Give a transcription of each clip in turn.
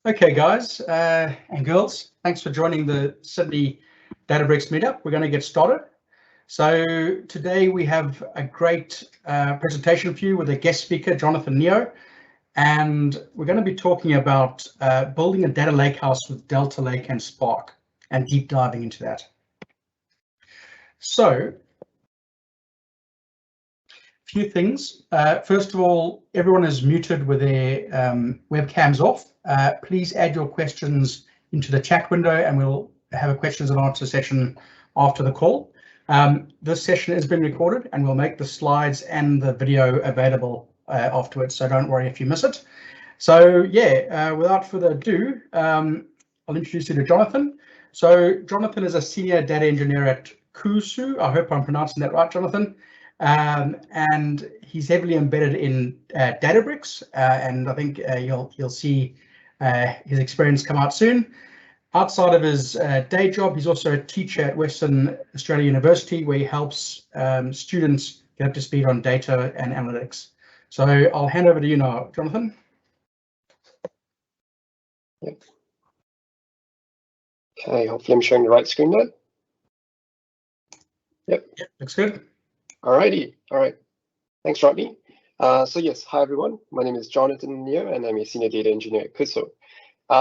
Okay, guys and girls, thanks for joining the Sydney Databricks Meetup. We're going to get started. So today we have a great presentation for you with a guest speaker, Jonathan Neo, and we're going to be talking about building a data lakehouse with Delta Lake and Spark and deep diving into that. So, a few things. First of all, everyone is muted with their webcams off. Please add your questions into the chat window and we'll have a questions and answer session after the call. This session is being recorded and we'll make the slides and the video available afterwards, so don't worry if you miss it. So yeah, without further ado, I'll introduce you to Jonathan. So Jonathan is a senior data engineer at Kusu. I hope I'm pronouncing that right, Jonathan. And he's heavily embedded in Databricks, and I think you'll see his experience come out soon. Outside of his day job, he's also a teacher at Western Australia University, where he helps students get up to speed on data and analytics. So I'll hand over to you now, Jonathan. Yep. Okay, hopefully I'm showing the right screen there. Yep, looks good. Alrighty, all right. Thanks, Rodney. So yes, hi everyone. My name is Jonathan Neo, and I'm a senior data engineer at Kusu.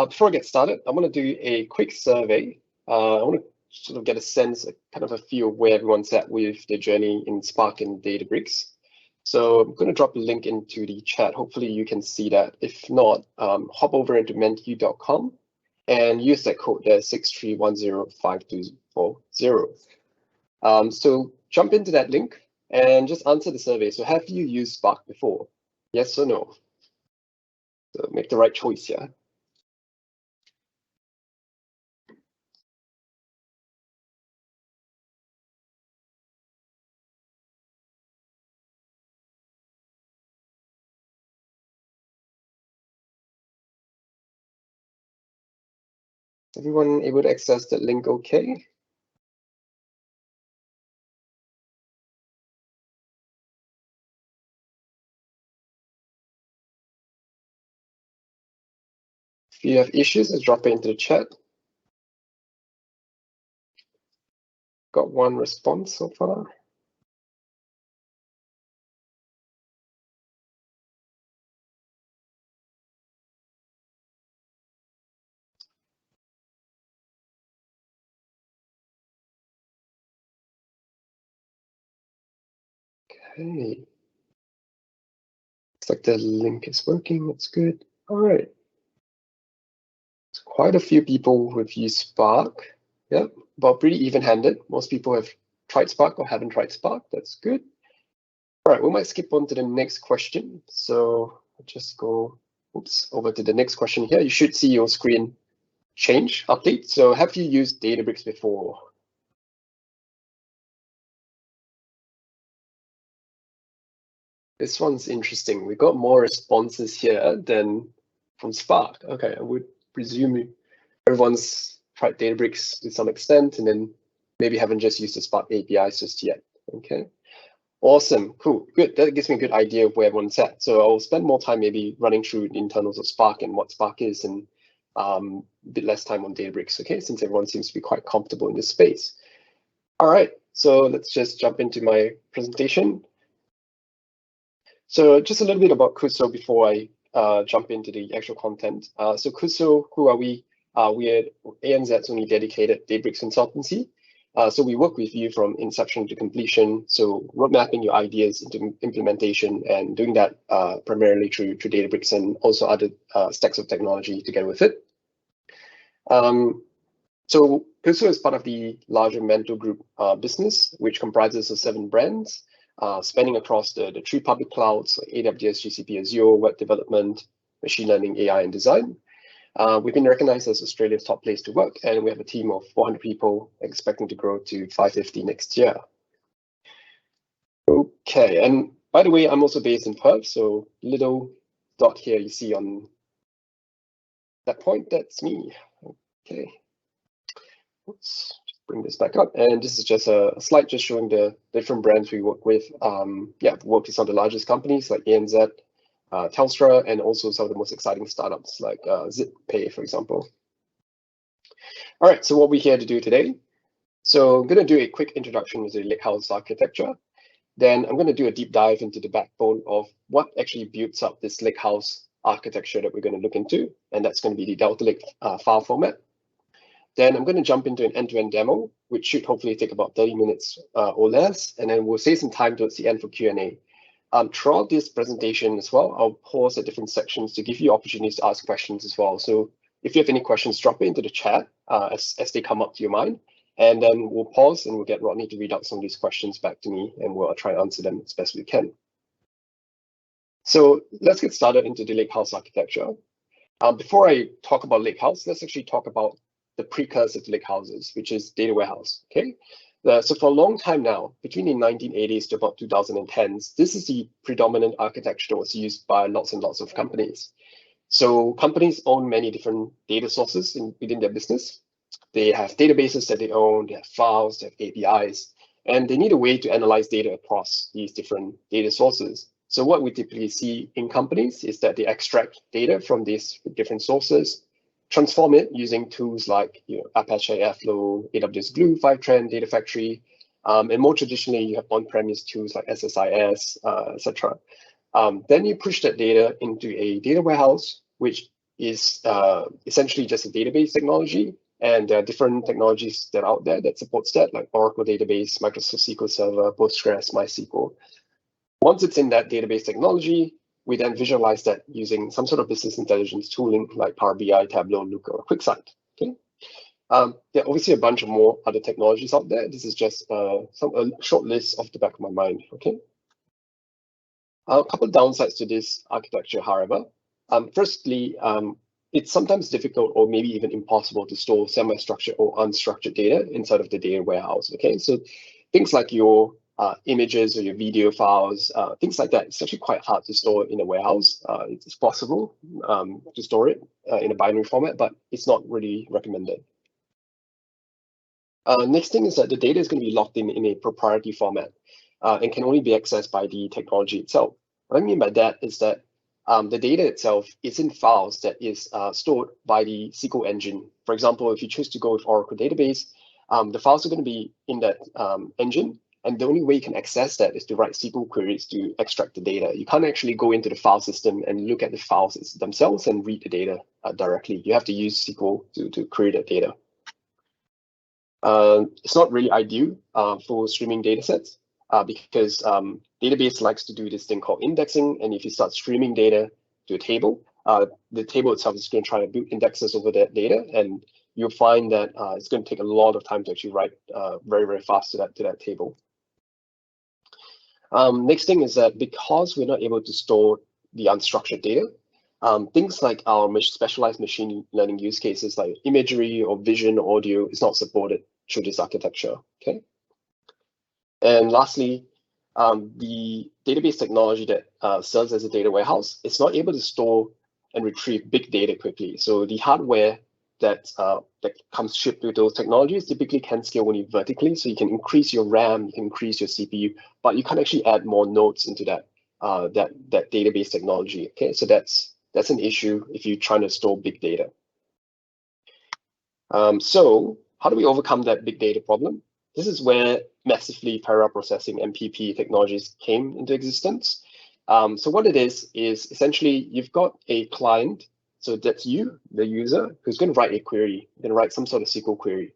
Before I get started, I'm going to do a quick survey. I want to sort of get a sense, kind of a feel of where everyone's at with their journey in Spark and Databricks. So I'm going to drop a link into the chat. Hopefully you can see that. If not, hop over into menti.com and use that code there, 63105240. So jump into that link and just answer the survey. So have you used Spark before? Yes or no? So make the right choice here. Everyone able to access that link okay? If you have issues, just drop it into the chat. Got one response so far. Okay. Looks like the link is working. That's good. All right. It's quite a few people who've used Spark. Yep, but pretty even-handed. Most people have tried Spark or haven't tried Spark. That's good. All right, we might skip on to the next question. So I'll just go over to the next question here. You should see your screen change, update. So have you used Databricks before? This one's interesting. We got more responses here than from Spark. Okay, I would presume everyone's tried Databricks to some extent and then maybe haven't just used the Spark APIs just yet. Okay, awesome, cool, good. That gives me a good idea of where everyone's at. So I'll spend more time maybe running through the internals of Spark and what Spark is, and a bit less time on Databricks, okay, since everyone seems to be quite comfortable in this space. All right, so let's just jump into my presentation. So just a little bit about Kusu before I jump into the actual content. So Kusu, who are we? We're ANZ's only dedicated Databricks consultancy. So we work with you from inception to completion. So road mapping your ideas into implementation and doing that primarily through Databricks and also other stacks of technology together with it. So Kusu is part of the larger Mentor Group business, which comprises of 7 brands. Spanning across the 3 public clouds, like AWS, GCP, Azure, web development, machine learning, AI, and design. We've been recognized as Australia's top place to work, and we have a team of 400 people expecting to grow to 550 next year. Okay, and by the way, I'm also based in Perth, so little dot here you see on that point, that's me. Okay, oops. Bring this back up, and this is just a slide just showing the different brands we work with. Yeah, we work with some of the largest companies like ANZ, Telstra, and also some of the most exciting startups like ZipPay, for example. All right, so what we're here to do today. So I'm going to do a quick introduction to the Lakehouse architecture. Then I'm going to do a deep dive into the backbone of what actually builds up this Lakehouse architecture that we're going to look into, and that's going to be the Delta Lake file format. Then I'm going to jump into an end-to-end demo, which should hopefully take about 30 minutes or less, and then we'll save some time towards the end for Q&A. Throughout this presentation as well, I'll pause at different sections to give you opportunities to ask questions as well. So if you have any questions, drop it into the chat as they come up to your mind, and then we'll pause and we'll get Rodney to read out some of these questions back to me, and we'll try and answer them as best we can. So let's get started into the Lakehouse architecture. Before I talk about Lakehouse, let's actually talk about the precursor to Lakehouses, which is data warehouse. Okay, so for a long time now, between the 1980s to about 2010s, this is the predominant architecture that was used by lots and lots of companies. So companies own many different data sources within their business. They have databases that they own, they have files, they have APIs, and they need a way to analyze data across these different data sources. So what we typically see in companies is that they extract data from these different sources, transform it using tools like Apache Airflow, AWS Glue, Fivetran, Data Factory, and more traditionally, you have on-premise tools like SSIS, etc. Then you push that data into a data warehouse, which is essentially just a database technology. And there are different technologies that are out there that supports that, like Oracle Database, Microsoft SQL Server, Postgres, MySQL. Once it's in that database technology, we then visualize that using some sort of business intelligence tooling like Power BI, Tableau, Looker, or QuickSight. Okay. There are obviously a bunch of more other technologies out there. This is just a short list off the back of my mind. Okay. A couple of downsides to this architecture, however. Firstly, it's sometimes difficult or maybe even impossible to store semi-structured or unstructured data inside of the data warehouse. Okay, so things like your images or your video files, things like that, it's actually quite hard to store in a warehouse. It's possible to store it in a binary format, but it's not really recommended. Next thing is that the data is going to be locked in a proprietary format and can only be accessed by the technology itself. What I mean by that is that the data itself is in files that is stored by the SQL engine. For example, if you choose to go with Oracle Database, the files are going to be in that engine, and the only way you can access that is to write SQL queries to extract the data. You can't actually go into the file system and look at the files themselves and read the data directly. You have to use SQL to query that data. It's not really ideal for streaming data sets because database likes to do this thing called indexing. And if you start streaming data to a table, the table itself is going to try to build indexes over that data. And you'll find that it's going to take a lot of time to actually write very, very fast to that table. Next thing is that because we're not able to store the unstructured data, things like our specialized machine learning use cases like imagery or vision or audio is not supported through this architecture. Okay. And lastly, the database technology that serves as a data warehouse is not able to store and retrieve big data quickly. So the hardware that comes shipped with those technologies typically can scale only vertically. So you can increase your RAM, you can increase your CPU, but you can't actually add more nodes into that database technology. Okay, so that's an issue if you're trying to store big data. So how do we overcome that big data problem? This is where massively parallel processing MPP technologies came into existence. So what it is essentially you've got a client. So that's you, the user, who's going to write a query, going to write some sort of SQL query.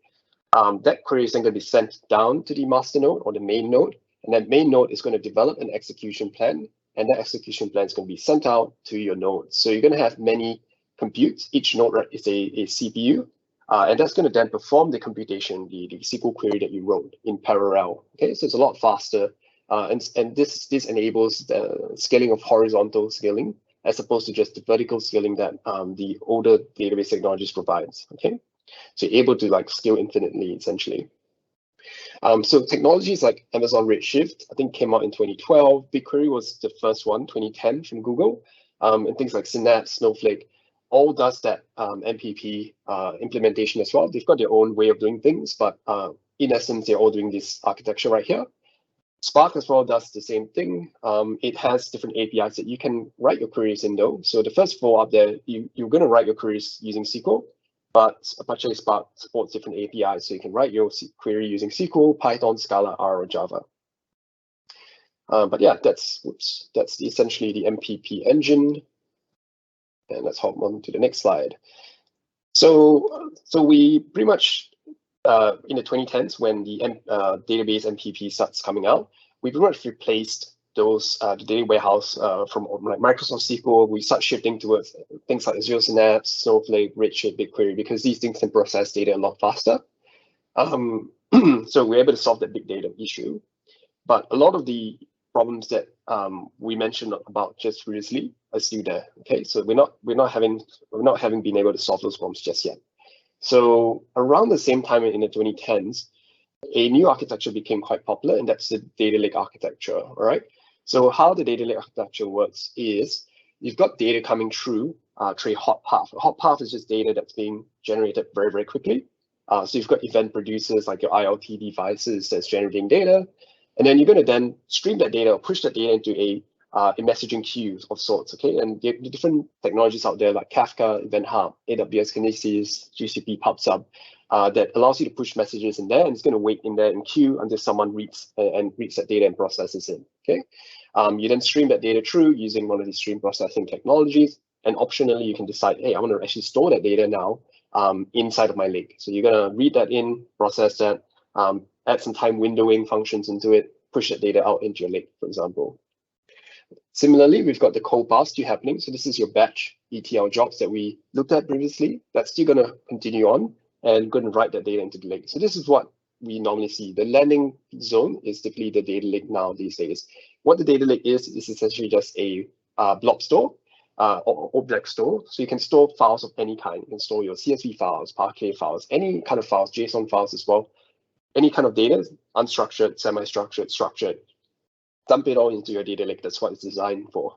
That query is then going to be sent down to the master node or the main node, and that main node is going to develop an execution plan, and that execution plan is going to be sent out to your nodes. So you're going to have many computes. Each node is a CPU, and that's going to then perform the computation, the SQL query that you wrote in parallel. Okay, so it's a lot faster, and this enables the scaling of horizontal scaling, as opposed to just the vertical scaling that the older database technologies provides. Okay, so you're able to scale infinitely essentially. So technologies like Amazon Redshift, I think, came out in 2012. BigQuery was the first one, 2010 from Google, and things like Synapse, Snowflake, all does that MPP implementation as well. They've got their own way of doing things, but in essence, they're all doing this architecture right here. Spark as well does the same thing. It has different APIs that you can write your queries in though. So the first four up there, you're going to write your queries using SQL, but Apache Spark supports different APIs. So you can write your query using SQL, Python, Scala, R, or Java. But yeah, that's essentially the MPP engine. And let's hop on to the next slide. So we pretty much, in the 2010s, when the database MPP starts coming out, we pretty much replaced those the data warehouse from like Microsoft SQL. We start shifting towards things like Azure Synapse, Snowflake, Redshift, BigQuery, because these things can process data a lot faster. So we're able to solve that big data issue. But a lot of the problems that we mentioned about just previously are still there. Okay, so we're not having been able to solve those problems just yet. So around the same time in the 2010s, a new architecture became quite popular, and that's the data lake architecture. All right. So how the data lake architecture works is you've got data coming through a hot path. A hot path is just data that's being generated very, very quickly. So you've got event producers like your IoT devices that's generating data. And then you're going to then stream that data or push that data into a messaging queue of sorts, okay? And the different technologies out there like Kafka, Event Hub, AWS Kinesis, GCP PubSub, that allows you to push messages in there, and it's going to wait in there in queue until someone reads that data and processes it, okay? You then stream that data through using one of these stream processing technologies, and optionally you can decide, hey, I want to actually store that data now inside of my lake. So you're going to read that in, process that, add some time windowing functions into it, push that data out into your lake, for example. Similarly, we've got the cold pass still happening. So this is your batch ETL jobs that we looked at previously. That's still going to continue on and going to write that data into the lake. So this is what we normally see. The landing zone is typically the data lake now these days. What the data lake is essentially just a blob store or object store. So you can store files of any kind. You can store your CSV files, Parquet files, any kind of files, JSON files as well. Any kind of data, unstructured, semi-structured, structured, dump it all into your data lake. That's what it's designed for.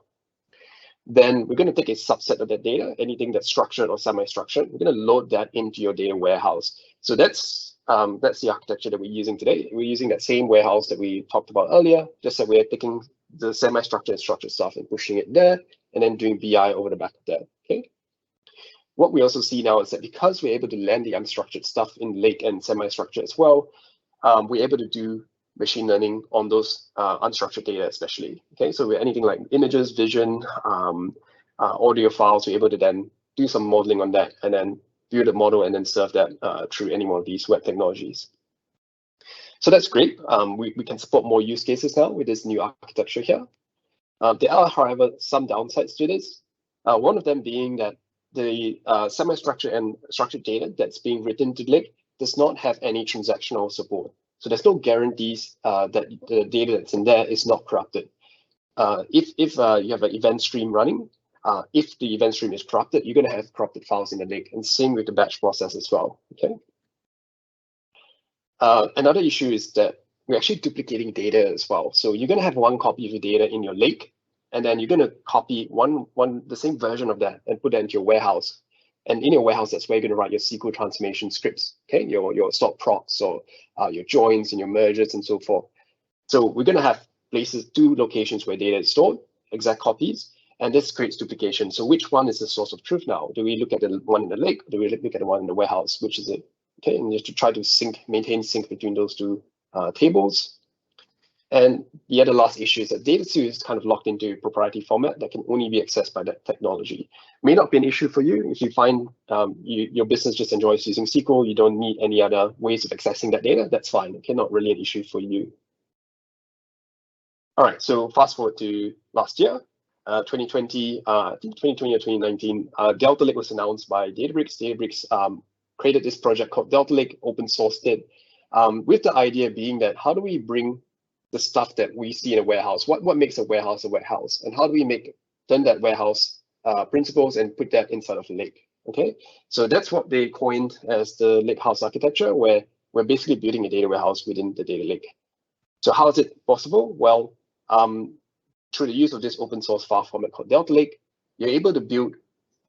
Then we're going to take a subset of that data, anything that's structured or semi-structured. We're going to load that into your data warehouse. So that's the architecture that we're using today. We're using that same warehouse that we talked about earlier, just that we're taking the semi-structured and structured stuff and pushing it there, and then doing BI over the back of that. Okay. What we also see now is that because we're able to land the unstructured stuff in lake and semi-structured as well, we're able to do machine learning on those unstructured data especially. Okay, so we're anything like images, vision, audio files, we're able to then do some modeling on that and then build a model and then serve that through any one of these web technologies. So that's great. We can support more use cases now with this new architecture here. There are, however, some downsides to this. One of them being that the semi-structured and structured data that's being written to the lake does not have any transactional support. So there's no guarantees that the data that's in there is not corrupted. If you have an event stream running, if the event stream is corrupted, you're going to have corrupted files in the lake, and same with the batch process as well. Okay. Another issue is that we're actually duplicating data as well. So you're going to have one copy of your data in your lake, and then you're going to copy the same version of that and put that into your warehouse. And in your warehouse, that's where you're going to write your SQL transformation scripts, okay? Your sort procs or your joins and your mergers and so forth. So we're going to have two locations where data is stored, exact copies, and this creates duplication. So which one is the source of truth now? Do we look at the one in the lake? Or do we look at the one in the warehouse? Which is it? Okay, and you have to try to maintain sync between those two tables. And the other last issue is that data too is kind of locked into a proprietary format that can only be accessed by that technology. May not be an issue for you if you find your business just enjoys using SQL, you don't need any other ways of accessing that data, that's fine. Okay, not really an issue for you. All right, so fast forward to last year, 2020, I think 2020 or 2019, Delta Lake was announced by Databricks. Databricks created this project called Delta Lake, open sourced it, with the idea being that how do we bring the stuff that we see in a warehouse? What makes a warehouse, and how do we turn that warehouse principles and put that inside of the lake? Okay, so that's what they coined as the Lakehouse architecture, where we're basically building a data warehouse within the data lake. So how is it possible? Well, through the use of this open source file format called Delta Lake, you're able to build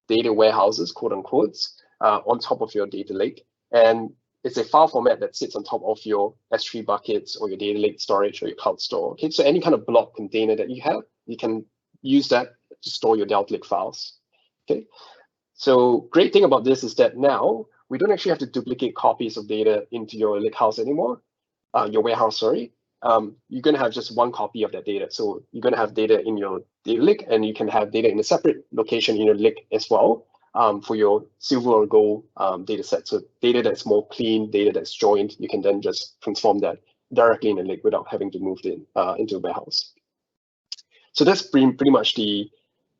data warehouses, quote unquote, on top of your data lake. And it's a file format that sits on top of your S3 buckets or your data lake storage or your cloud store. Okay, so any kind of block container that you have, you can use that to store your Delta Lake files. Okay, so great thing about this is that now we don't actually have to duplicate copies of data into your Lakehouse anymore, your warehouse, sorry. You're going to have just one copy of that data. So you're going to have data in your data lake, and you can have data in a separate location in your lake as well for your silver or gold data set. So data that's more clean, data that's joined, you can then just transform that directly in a lake without having to move it into a warehouse. So that's pretty much the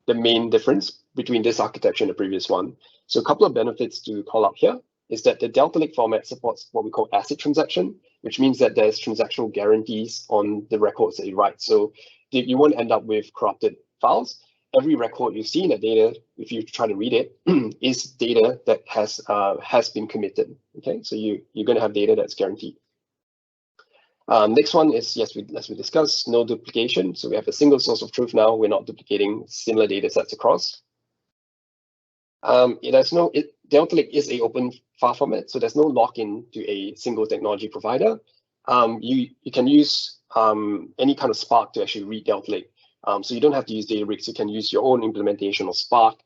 main difference between this architecture and the previous one. So a couple of benefits to call out here is that the Delta Lake format supports what we call ACID transaction, which means that there's transactional guarantees on the records that you write. So you won't end up with corrupted files. Every record you see in the data, if you try to read it, is data that has been committed. Okay, so you're going to have data that's guaranteed. Next one is, yes, as we discussed, no duplication. So we have a single source of truth now. We're not duplicating similar data sets across. Delta Lake is a open file format, so there's no lock-in to a single technology provider. You can use any kind of Spark to actually read Delta Lake. So you don't have to use Databricks. You can use your own implementation of Spark.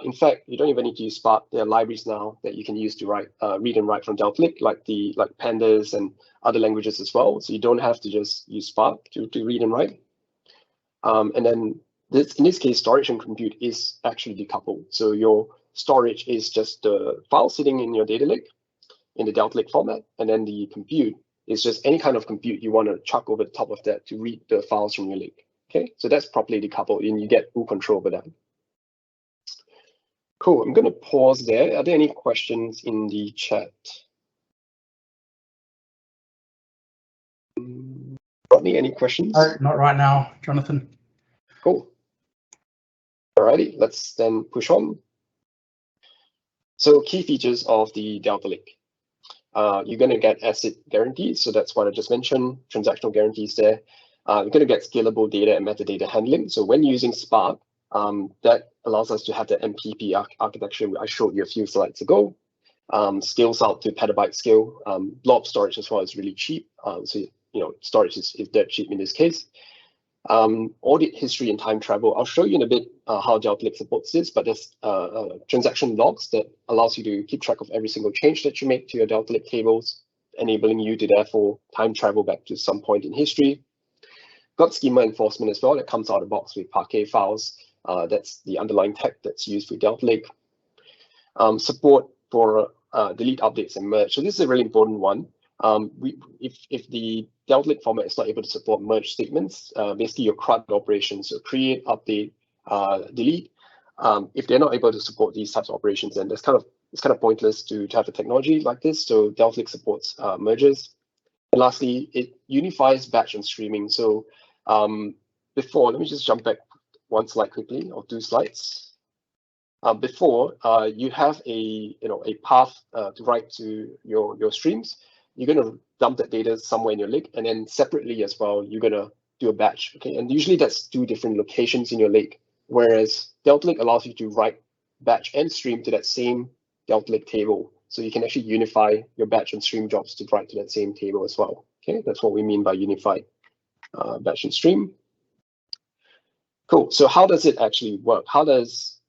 In fact, you don't even need to use Spark. There are libraries now that you can use to read and write from Delta Lake, like pandas and other languages as well. So you don't have to just use Spark to read and write. And then in this case, storage and compute is actually decoupled. So your storage is just the file sitting in your data lake in the Delta Lake format, and then the compute is just any kind of compute you want to chuck over the top of that to read the files from your lake. Okay, so that's properly decoupled, and you get full control over that. Cool. I'm going to pause there. Are there any questions in the chat? Rodney, any questions? Not right now, Jonathan. Cool. Alrighty, let's then push on. So key features of the Delta Lake. You're going to get ACID guarantees. So that's what I just mentioned, transactional guarantees there. You're going to get scalable data and metadata handling. So when using Spark, that allows us to have the MPP architecture I showed you a few slides ago. Scales out to petabyte scale. Blob storage as well is really cheap. So storage is dead cheap in this case. Audit history and time travel. I'll show you in a bit how Delta Lake supports this, but there's transaction logs that allows you to keep track of every single change that you make to your Delta Lake tables, enabling you to therefore time travel back to some point in history. Got schema enforcement as well that comes out of the box with Parquet files. That's the underlying tech that's used with Delta Lake. Support for delete, updates, and merge. So this is a really important one. If the Delta Lake format is not able to support merge statements, basically your CRUD operations, so create, update, delete, if they're not able to support these types of operations, then it's kind of pointless to have a technology like this. So Delta Lake supports merges. And lastly, it unifies batch and streaming. So before, let me just jump back one slide quickly, or 2 slides. Before you have a path to write to your streams, you're going to dump that data somewhere in your lake, and then separately as well, you're going to do a batch. Okay, and usually that's 2 different locations in your lake. Whereas Delta Lake allows you to write batch and stream to that same Delta Lake table, so you can actually unify your batch and stream jobs to write to that same table as well. Okay, that's what we mean by unified batch and stream. Cool. So how does it actually work? How does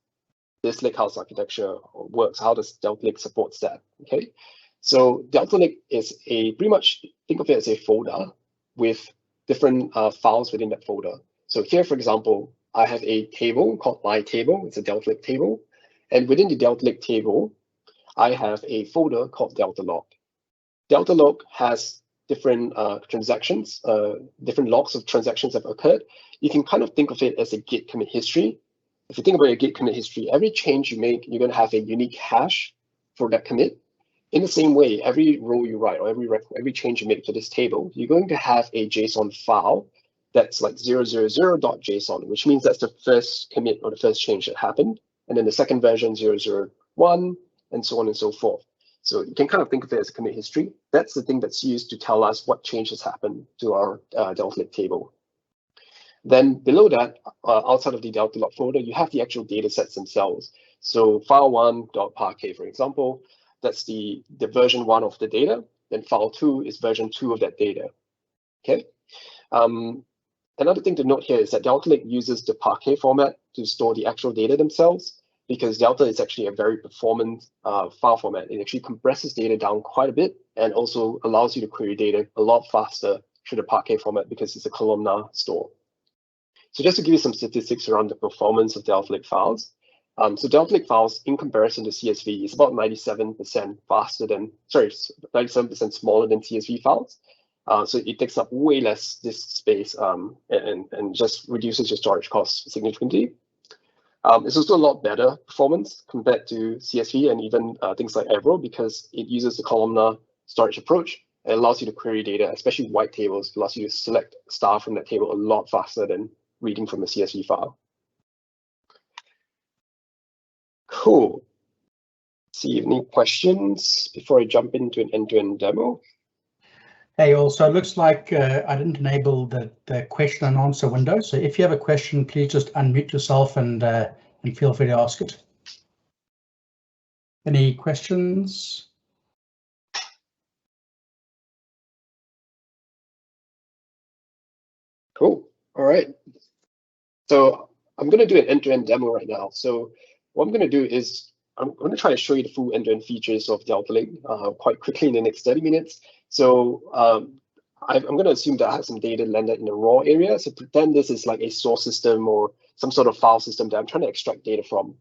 this Lakehouse architecture works? How does Delta Lake supports that? Okay, so Delta Lake is pretty much, think of it as a folder with different files within that folder. So here, for example, I have a table called my table. It's a Delta Lake table, and within the Delta Lake table, I have a folder called Delta Log. Delta Log has different transactions, different logs of transactions that have occurred. You can kind of think of it as a git commit history. If you think about your git commit history, every change you make, you're going to have a unique hash for that commit. In the same way, every row you write or every change you make to this table, you're going to have a JSON file that's like 000.json, which means that's the first commit or the first change that happened. And then the second version, 001, and so on and so forth. So you can kind of think of it as a commit history. That's the thing that's used to tell us what changes happened to our Delta Lake table. Then below that, outside of the Delta Log folder, you have the actual data sets themselves. So file1.parquet, for example, that's the version 1 of the data. Then file 2 is version 2 of that data. Okay. Another thing to note here is that Delta Lake uses the Parquet format to store the actual data themselves, because Delta is actually a very performant file format. It actually compresses data down quite a bit and also allows you to query data a lot faster through the Parquet format because it's a columnar store. So just to give you some statistics around the performance of Delta Lake files. So Delta Lake files, in comparison to CSV, is about 97% faster than, 97% smaller than CSV files. So it takes up way less disk space and just reduces your storage costs significantly. It's also a lot better performance compared to CSV and even things like Avro, because it uses the columnar storage approach. It allows you to query data, especially white tables. It allows you to select star from that table a lot faster than reading from a CSV file. Cool. See any questions before I jump into an end-to-end demo? Hey, also, it looks like I didn't enable the question and answer window. So if you have a question, please just unmute yourself and feel free to ask it. Any questions? Cool. All right. So I'm going to do an end-to-end demo right now. So what I'm going to do is I'm going to try to show you the full end-to-end features of Delta Lake quite quickly in the next 30 minutes. So I'm going to assume that I have some data landed in the raw area. So pretend this is like a source system or some sort of file system that I'm trying to extract data from.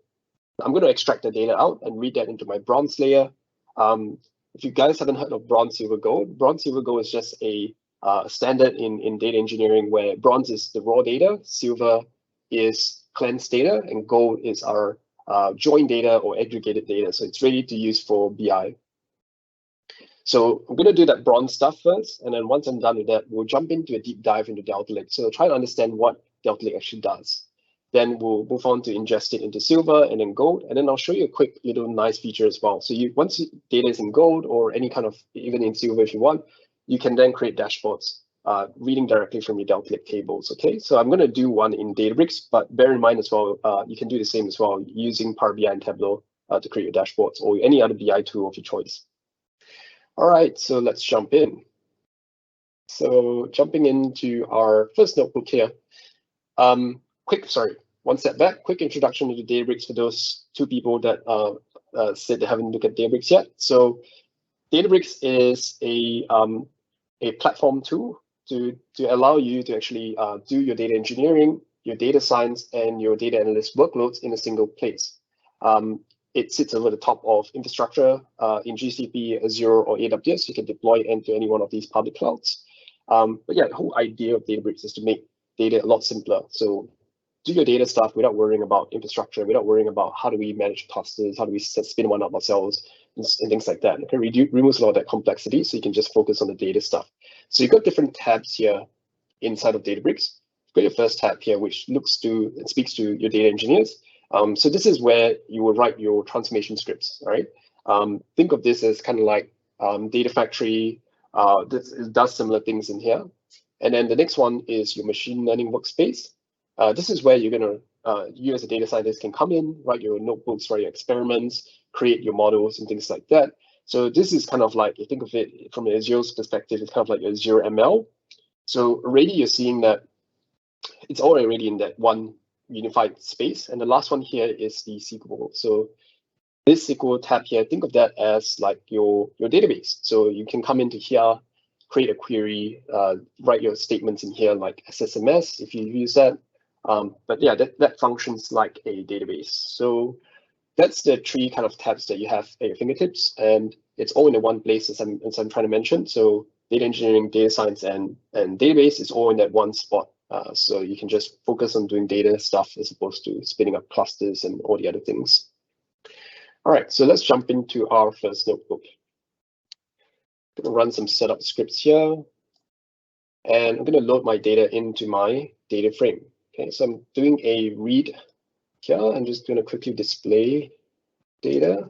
I'm going to extract the data out and read that into my bronze layer. If you guys haven't heard of bronze, silver, gold is just a standard in data engineering where bronze is the raw data, silver is cleansed data, and gold is our joined data or aggregated data. So it's ready to use for BI. So I'm going to do that bronze stuff first, and then once I'm done with that, we'll jump into a deep dive into Delta Lake. So try to understand what Delta Lake actually does. Then we'll move on to ingest it into silver and then gold, and then I'll show you a quick little nice feature as well. So once data is in gold or any kind of, even in silver if you want, you can then create dashboards reading directly from your Delta Lake tables. Okay, so I'm going to do one in Databricks, but bear in mind as well, you can do the same as well using Power BI and Tableau to create your dashboards or any other BI tool of your choice. All right, so let's jump in. So jumping into our first notebook here. One step back, quick introduction to Databricks for those two people that said they haven't looked at Databricks yet. So Databricks is a platform tool to allow you to actually do your data engineering, your data science, and your data analyst workloads in a single place. It sits over the top of infrastructure in GCP, Azure, or AWS. You can deploy it into any one of these public clouds. But yeah, the whole idea of Databricks is to make data a lot simpler. So do your data stuff without worrying about infrastructure, without worrying about how do we manage clusters, how do we spin one up ourselves, and things like that. It removes a lot of that complexity, so you can just focus on the data stuff. So you've got different tabs here inside of Databricks. You've got your first tab here, which speaks to your data engineers. So this is where you will write your transformation scripts, all right? Think of this as kind of like Data Factory. It does similar things in here. And then the next one is your machine learning workspace. This is where you're going to, you as a data scientist can come in, write your notebooks, write your experiments, create your models and things like that. So this is kind of like, you think of it from Azure's perspective, it's kind of like Azure ML. So already you're seeing that it's already in that one unified space. And the last one here is the SQL. So this SQL tab here, think of that as like your database. So you can come into here, create a query, write your statements in here like SSMS if you use that. But yeah, that functions like a database. So that's the three kind of tabs that you have at your fingertips, and it's all in the one place as I'm trying to mention. So data engineering, data science, and database is all in that one spot. So you can just focus on doing data stuff as opposed to spinning up clusters and all the other things. All right, so let's jump into our first notebook. I'm going to run some setup scripts here, and I'm going to load my data into my data frame. Okay, so I'm doing a read here. I'm just going to quickly display data.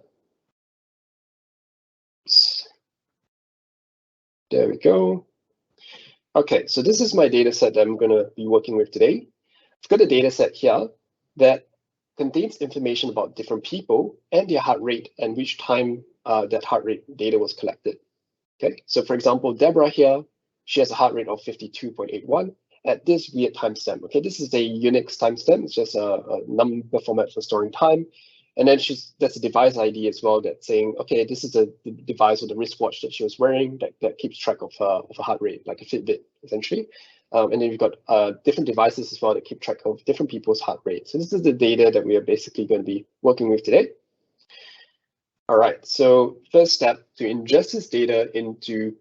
There we go. Okay, so this is my data set that I'm going to be working with today. I've got a data set here that contains information about different people and their heart rate and which time that heart rate data was collected. Okay, so for example, Deborah here, she has a heart rate of 52.81 at this weird timestamp. Okay, this is a Unix timestamp. It's just a number format for storing time. And then that's a device ID as well that's saying, okay, this is the device or the wristwatch that she was wearing that keeps track of her heart rate, like a Fitbit, essentially. And then we've got different devices as well that keep track of different people's heart rate. So this is the data that we are basically going to be working with today. All right, so first step, to ingest this data into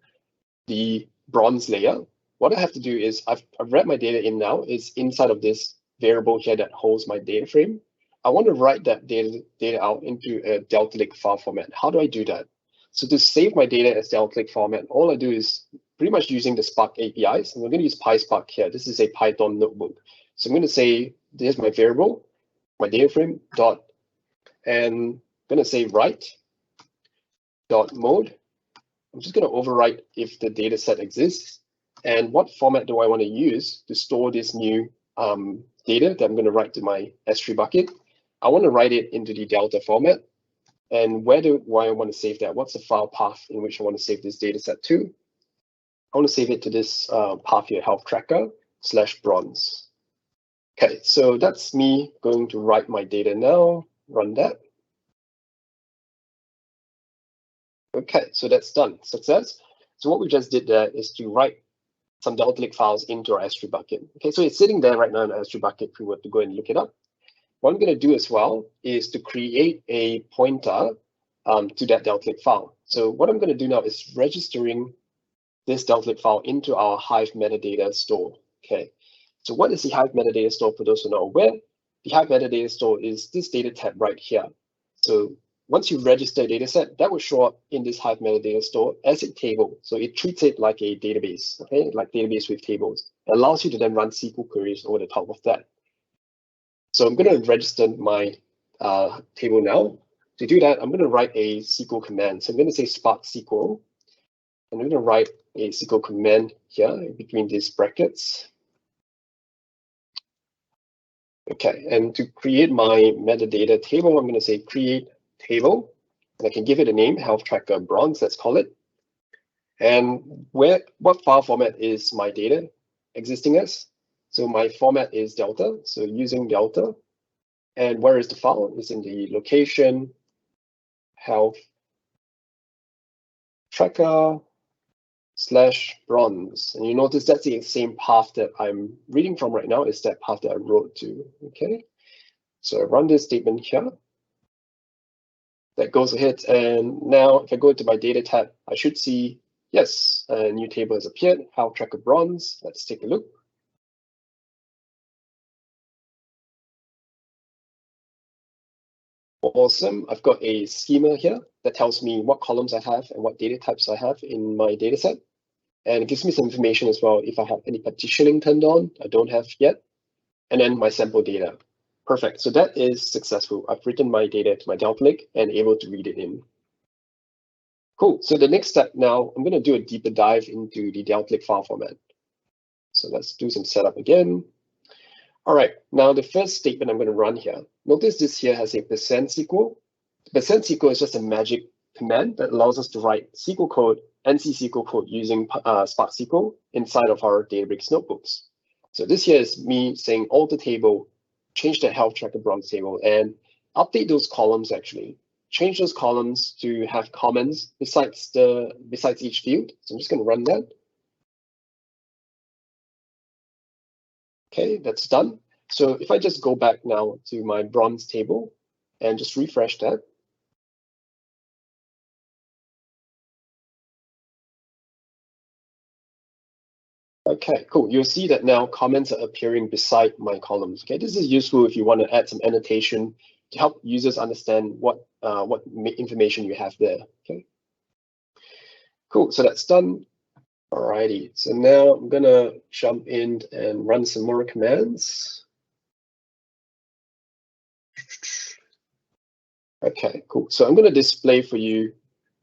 the bronze layer, what I have to do is I've read my data in now. It's inside of this variable here that holds my data frame. I want to write that data out into a Delta Lake file format. How do I do that? So to save my data as Delta Lake format, all I do is pretty much using the Spark APIs. And we're going to use PySpark here. This is a Python notebook. So I'm going to say, there's my variable, my data frame, dot, and I'm going to say write dot mode. I'm just going to overwrite if the data set exists. And what format do I want to use to store this new data that I'm going to write to my S3 bucket? I want to write it into the Delta format. And where do I want to save that? What's the file path in which I want to save this data set to? I want to save it to this path here, health tracker /bronze. Okay, so that's me going to write my data now, run that. Okay, so that's done, success. So what we just did there is to write some Delta Lake files into our S3 bucket. Okay, so it's sitting there right now in our S3 bucket if we were to go and look it up. What I'm going to do as well is to create a pointer to that Delta Lake file. So what I'm going to do now is registering this Delta Lake file into our Hive metadata store. Okay, so what is the Hive metadata store for those who are not aware? The Hive metadata store is this data tab right here. So once you register a data set, that will show up in this Hive metadata store as a table. So it treats it like a database, okay, like database with tables. It allows you to then run SQL queries over the top of that. So I'm going to register my table now. To do that, I'm going to write a SQL command. So I'm going to say Spark SQL. And I'm going to write a SQL command here between these brackets. Okay, and to create my metadata table, I'm going to say create table. And I can give it a name, health tracker bronze, let's call it. And what file format is my data existing as? So my format is Delta, so using Delta. And where is the file? It's in the location, health tracker /bronze. And you notice that's the same path that I'm reading from right now, is that path that I wrote to, okay? So I run this statement here. That goes ahead, and now if I go to my data tab, I should see, yes, a new table has appeared, health tracker bronze. Let's take a look. Awesome. I've got a schema here that tells me what columns I have and what data types I have in my data set. And it gives me some information as well if I have any partitioning turned on. I don't have yet. And then my sample data. Perfect. So that is successful. I've written my data to my Delta Lake and able to read it in. Cool. So the next step now, I'm going to do a deeper dive into the Delta Lake file format. So let's do some setup again. All right. Now the first statement I'm going to run here. Notice this here has a %SQL. %SQL is just a magic command that allows us to write SQL code, NC SQL code using Spark SQL inside of our Databricks notebooks. So this here is me saying alter table, change the health tracker bronze table, and update those columns actually. Change those columns to have comments besides each field. So I'm just going to run that. Okay, that's done. So if I just go back now to my bronze table and just refresh that. Okay, cool. You'll see that now comments are appearing beside my columns. Okay, this is useful if you want to add some annotation to help users understand what information you have there. Okay, cool. So that's done. Alrighty. So now I'm gonna jump in and run some more commands. Okay, cool. So I'm gonna display for you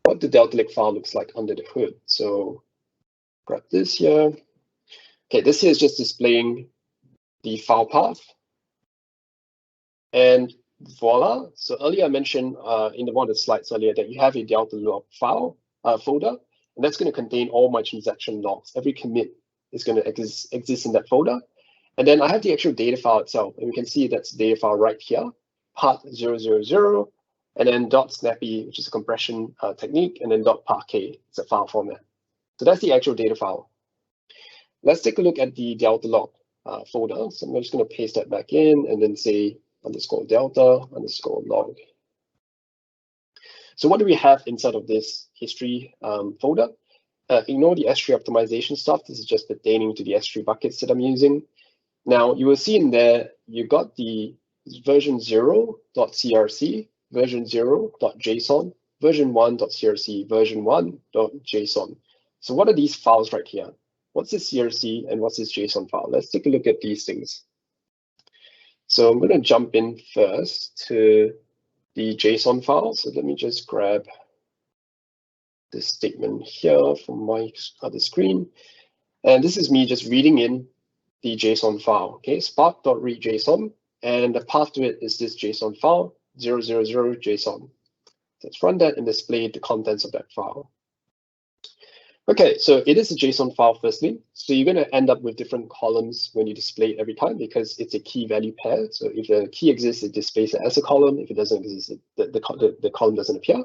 what the Delta Lake file looks like under the hood. So grab this here. Okay, this here is just displaying the file path. And voila. So earlier I mentioned in one of the slides earlier that you have a Delta log file folder, and that's going to contain all my transaction logs. Every commit is going to exist in that folder. And then I have the actual data file itself, and we can see that's the data file right here, part 000, and then .snappy, which is a compression technique, and then .parquet, it's a file format. So that's the actual data file. Let's take a look at the Delta log folder. So I'm just going to paste that back in and then say _delta_log. So what do we have inside of this history folder? Ignore the S3 optimization stuff. This is just pertaining to the S3 buckets that I'm using. Now you will see in there, you got the version 0.crc, version 0.json, version 1.crc, version 1.json. So what are these files right here? What's this CRC and what's this JSON file? Let's take a look at these things. So I'm going to jump in first to the JSON file. So let me just grab this statement here from my other screen. And this is me just reading in the JSON file, okay? Spark.read.json, and the path to it is this JSON file, 000 JSON. Let's run that and display the contents of that file. Okay, so it is a JSON file firstly. So you're going to end up with different columns when you display it every time because it's a key value pair. So if the key exists, it displays it as a column. If it doesn't exist, the column doesn't appear.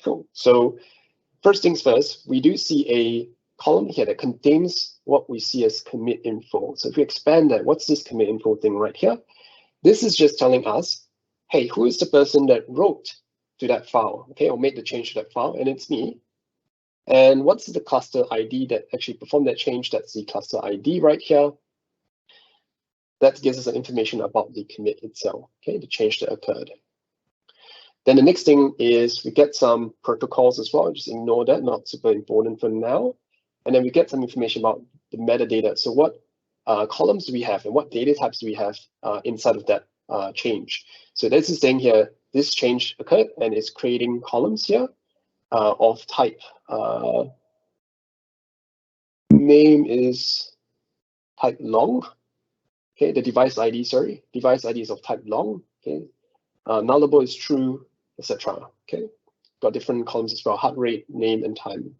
Cool. So first things first, we do see a column here that contains what we see as commit info. So if we expand that, what's this commit info thing right here? This is just telling us, hey, who is the person that wrote to that file, okay, or made the change to that file? And it's me. And what's the cluster ID that actually performed that change? That's the cluster ID right here. That gives us information about the commit itself, okay, the change that occurred. Then the next thing is we get some protocols as well. Just ignore that, not super important for now. And then we get some information about the metadata. So what columns do we have and what data types do we have inside of that change? So this is saying here, this change occurred and it's creating columns here of type. Name is type long. Okay, the device ID, sorry. Device ID is of type long. Okay, nullable is true, etc. Okay, got different columns as well, heart rate, name, and time.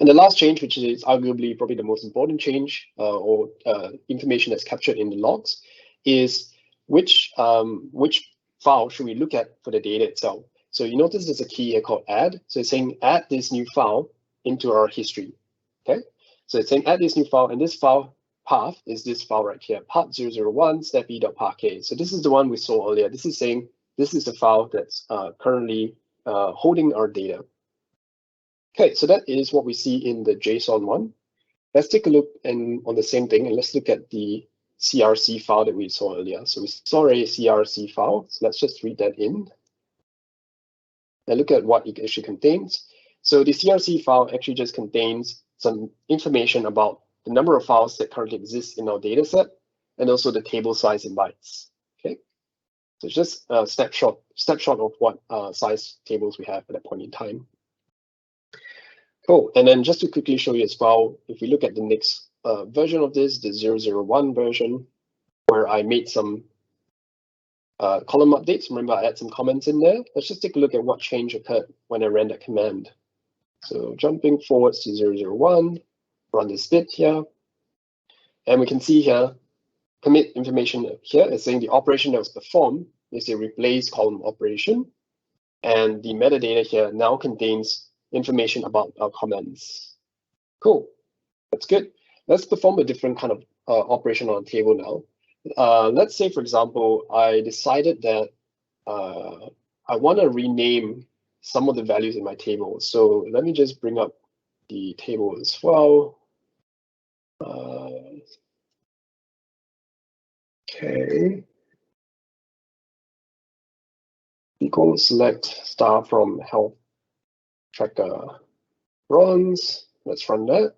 And the last change, which is arguably probably the most important change or information that's captured in the logs, is which file should we look at for the data itself. So you notice there's a key here called add. So it's saying add this new file into our history. Okay, so it's saying add this new file, and this file path is this file right here, part 001 snappy.parquet. So this is the one we saw earlier. This is saying this is the file that's currently holding our data. Okay, so that is what we see in the JSON one. Let's take a look on the same thing, and let's look at the CRC file that we saw earlier. So we saw a CRC file, so let's just read that in and look at what it actually contains. So the CRC file actually just contains some information about the number of files that currently exist in our data set, and also the table size in bytes. Okay, so it's just a snapshot of what size tables we have at that point in time. Cool, and then just to quickly show you as well, if we look at the next version of this, the 001 version, where I made some column updates. Remember, I had some comments in there. Let's just take a look at what change occurred when I ran that command. So jumping forwards to 001, run this bit here, and we can see here, commit information here is saying the operation that was performed is a replace column operation, and the metadata here now contains information about our comments. Cool, that's good. Let's perform a different kind of operation on a table now. Let's say, for example, I decided that I want to rename some of the values in my table. So let me just bring up the table as well. Okay. Equal select star from health tracker bronze. Let's run that.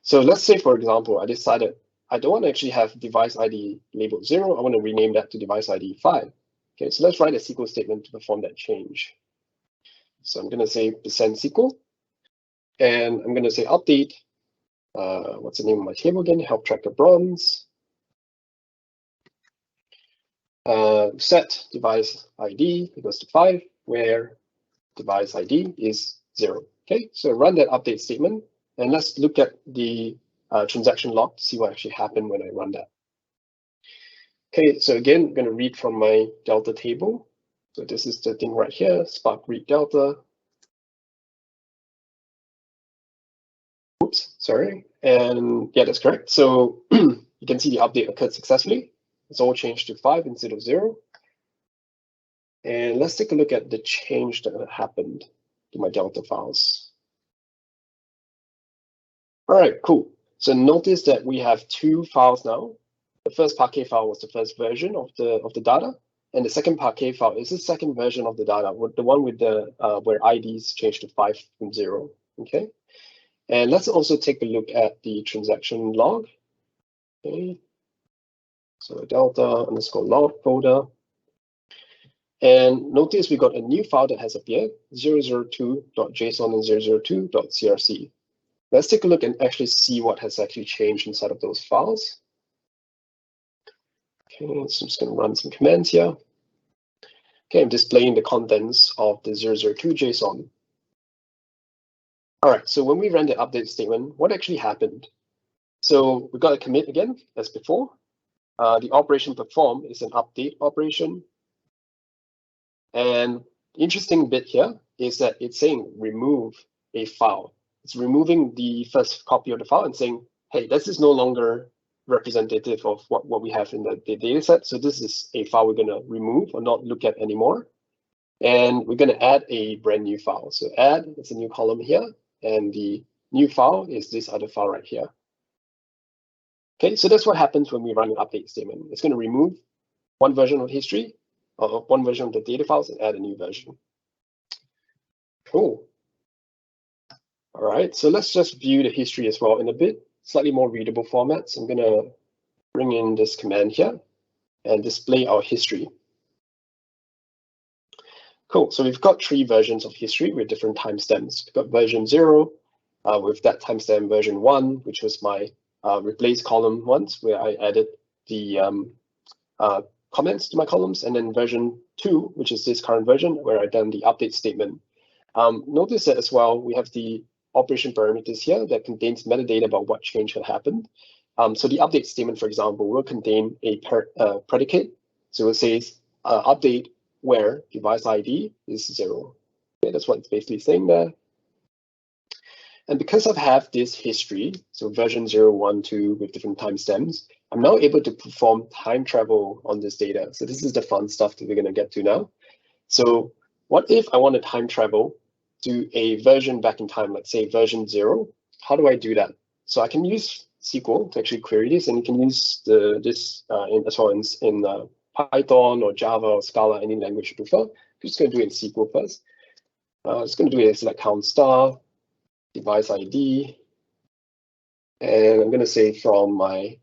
So let's say, for example, I decided I don't want to actually have device ID labeled 0. I want to rename that to device ID 5. Okay, so let's write a SQL statement to perform that change. So I'm going to say %SQL, and I'm going to say update. What's the name of my table again? Health tracker bronze. set device ID equals to 5, where device ID is 0. Okay, so run that update statement, and let's look at the transaction log to see what actually happened when I run that. Okay, so again, I'm going to read from my delta table. So this is the thing right here, Spark read delta. Oops, sorry. And yeah, that's correct. So you can see the update occurred successfully. It's all changed to 5 instead of 0. And let's take a look at the change that happened to my delta files. All right, cool. So notice that we have 2 files now. The first Parquet file was the first version of the data, and the second Parquet file is the second version of the data, the one with the where IDs changed to 5 from 0. Okay, and let's also take a look at the transaction log. Okay, so delta underscore log folder, and notice we got a new file that has appeared, 002.json and 002.crc. Let's take a look and actually see what has actually changed inside of those files. Okay, so I'm just going to run some commands here. Okay, I'm displaying the contents of the 002 JSON. All right, so when we ran the update statement, what actually happened? So we got a commit again, as before. The operation performed is an update operation. And the interesting bit here is that it's saying remove a file. It's removing the first copy of the file and saying, hey, this is no longer representative of what we have in the data set. So this is a file we're going to remove or not look at anymore. And we're going to add a brand new file. So add, it's a new column here. And the new file is this other file right here. Okay, so that's what happens when we run an update statement. It's going to remove one version of history, or one version of the data files, and add a new version. Cool. All right, so let's just view the history as well in a bit slightly more readable format. So I'm going to bring in this command here and display our history. Cool, so we've got 3 versions of history with different timestamps. We've got version 0 with that timestamp, version 1, which was my replace column once, where I added the comments to my columns, and then version 2, which is this current version, where I've done the update statement. Notice that as well, we have the operation parameters here that contains metadata about what change had happened. So the update statement, for example, will contain a predicate. So it says update where device ID is 0. Okay, that's what it's basically saying there. And because I have this history, so version 0, 1, 2 with different timestamps, I'm now able to perform time travel on this data. So this is the fun stuff that we're going to get to now. So what if I want to time travel to a version back in time, let's say version 0? How do I do that? So I can use SQL to actually query this, and you can use as well in Python or Java or Scala, any language you prefer. I'm just going to do it in SQL first. I'm just going to do it as select count star, device ID, and I'm going to say from my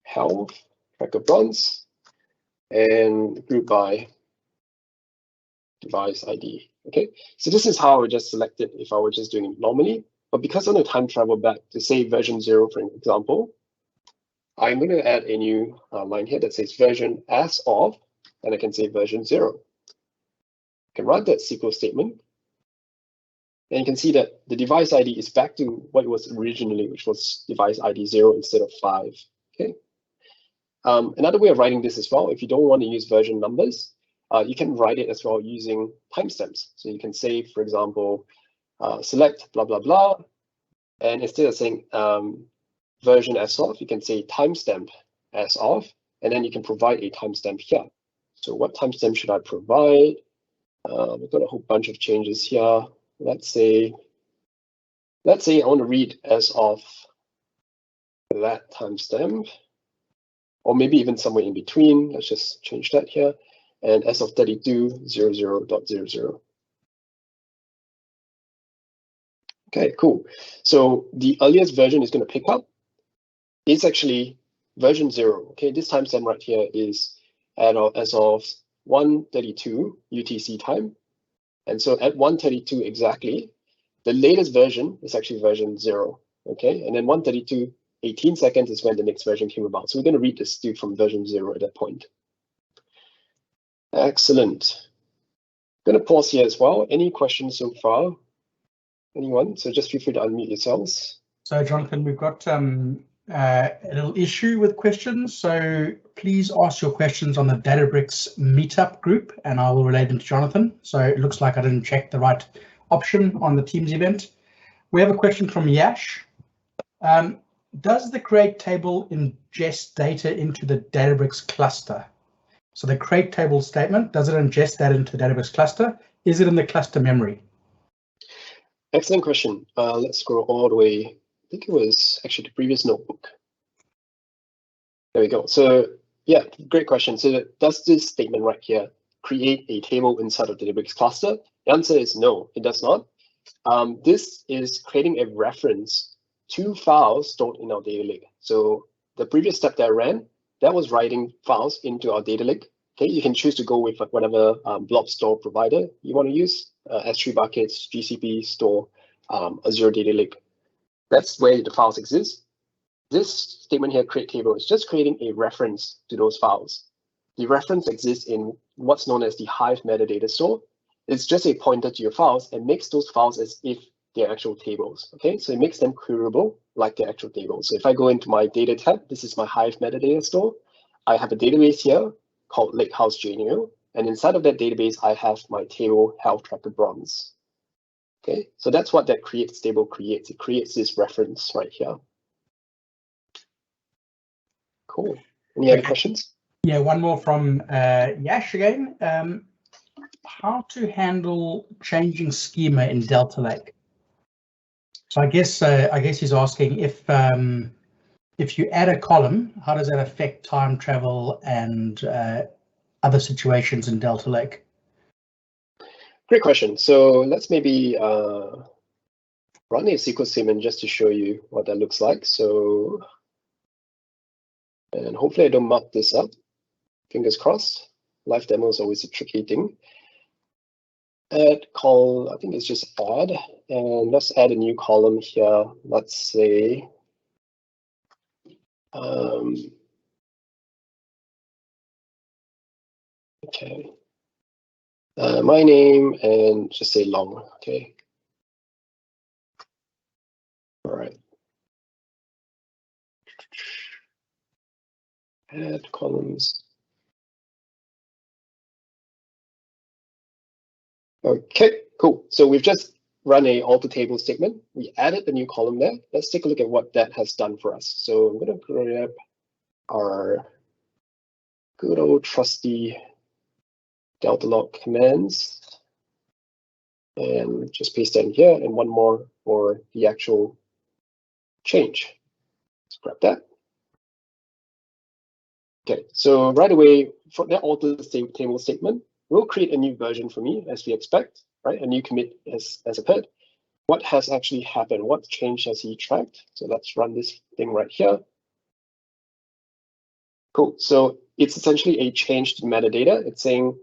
health, tracker bronze, and group by device ID. Okay, so this is how I would just select it if I were just doing it normally. But because I want to time travel back to say version 0, for example, I'm going to add a new line here that says version as of, and I can say version 0. I can run that SQL statement. And you can see that the device ID is back to what it was originally, which was device ID 0 instead of 5. Okay. Another way of writing this as well, if you don't want to use version numbers, you can write it as well using timestamps. So you can say, for example, select blah, blah, blah. And instead of saying version as of, you can say timestamp as of, and then you can provide a timestamp here. So what timestamp should I provide? We've got a whole bunch of changes here. Let's say I want to read as of that timestamp, or maybe even somewhere in between. Let's just change that here. And as of 32.00.00. Okay, cool. So the earliest version is going to pick up is actually version 0. Okay, this timestamp right here is as of 1:32 UTC time. And so at 1:32 exactly, the latest version is actually version 0. Okay, and then 1:32, 18 seconds is when the next version came about. So we're going to read this from version 0 at that point. Excellent. I'm going to pause here as well. Any questions so far? Anyone? So just feel free to unmute yourselves. So Jonathan, we've got a little issue with questions. So please ask your questions on the Databricks Meetup group and I will relay them to Jonathan. So it looks like I didn't check the right option on the Teams event. We have a question from Yash. Does the create table ingest data into the Databricks cluster? So the create table statement, does it ingest that into the Databricks cluster? Is it in the cluster memory? Excellent question. Let's scroll all the way. I think it was actually the previous notebook. There we go. So yeah, great question. So does this statement right here create a table inside of the Databricks cluster? The answer is no, it does not. This is creating a reference to files stored in our data lake. So the previous step that I ran, that was writing files into our data lake. Okay, you can choose to go with whatever blob store provider you want to use, S3 buckets, GCP store, Azure Data Lake. That's where the files exist. This statement here, create table, is just creating a reference to those files. The reference exists in what's known as the Hive metadata store. It's just a pointer to your files and makes those files as if they're actual tables. Okay, so it makes them queryable like the actual tables. So if I go into my data tab, this is my Hive metadata store. I have a database here called Lakehouse JNU, and inside of that database, I have my table health tracker bronze. Okay, so that's what that creates table creates. It creates this reference right here. Cool. Any other questions? Yeah, one more from Yash again. How to handle changing schema in Delta Lake? So I guess he's asking if you add a column, how does that affect time travel and other situations in Delta Lake? Great question. So let's maybe run a SQL statement just to show you what that looks like. So, and hopefully I don't muck this up. Fingers crossed. Live demo is always a tricky thing. Add column, I think it's just add, and let's add a new column here. Let's say, okay, my name and just say long, okay. All right. Add columns. Okay, cool. So we've just run a alter table statement. We added a new column there. Let's take a look at what that has done for us. So I'm going to grab our good old trusty delta log commands and just paste that in here, and one more for the actual change. Let's grab that. Okay, so right away for that alter table statement, we'll create a new version for me as we expect, right? A new commit as occurred. What has actually happened? What change has he tracked? So let's run this thing right here. Cool. So it's essentially a change to metadata. It's saying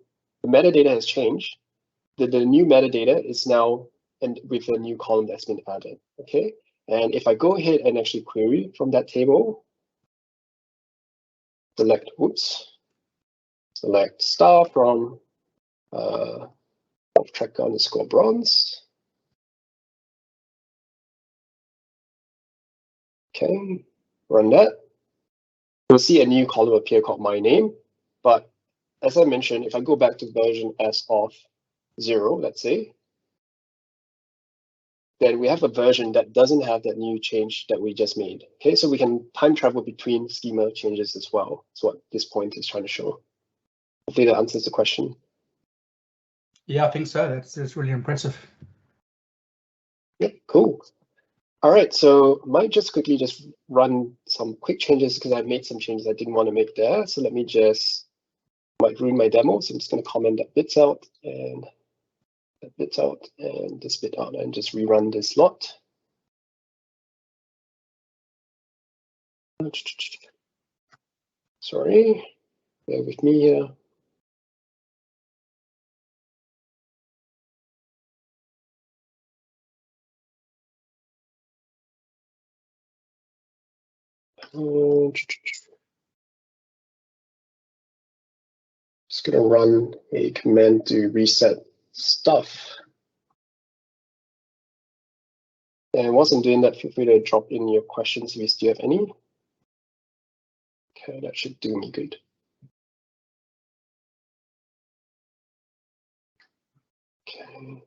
the metadata has changed. The new metadata is now and with a new column that's been added. Okay. And if I go ahead and actually query from that table, select star from tracker underscore bronze. Okay, run that. You'll see a new column appear called my name. But as I mentioned, if I go back to version as of 0, let's say, then we have a version that doesn't have that new change that we just made. Okay, so we can time travel between schema changes as well. That's what this point is trying to show. Hopefully that answers the question. Yeah, I think so. That's really impressive. Yeah, cool. All right, so might just quickly just run some quick changes because I made some changes I didn't want to make there. So let me just, might ruin my demo. So I'm just going to comment that bits out and that bits out and this bit out and just rerun this lot. Sorry, bear with me here. Just gonna run a command to reset stuff. And whilst I'm doing that, feel free to drop in your questions if you still have any. Okay, that should do me good. Okay.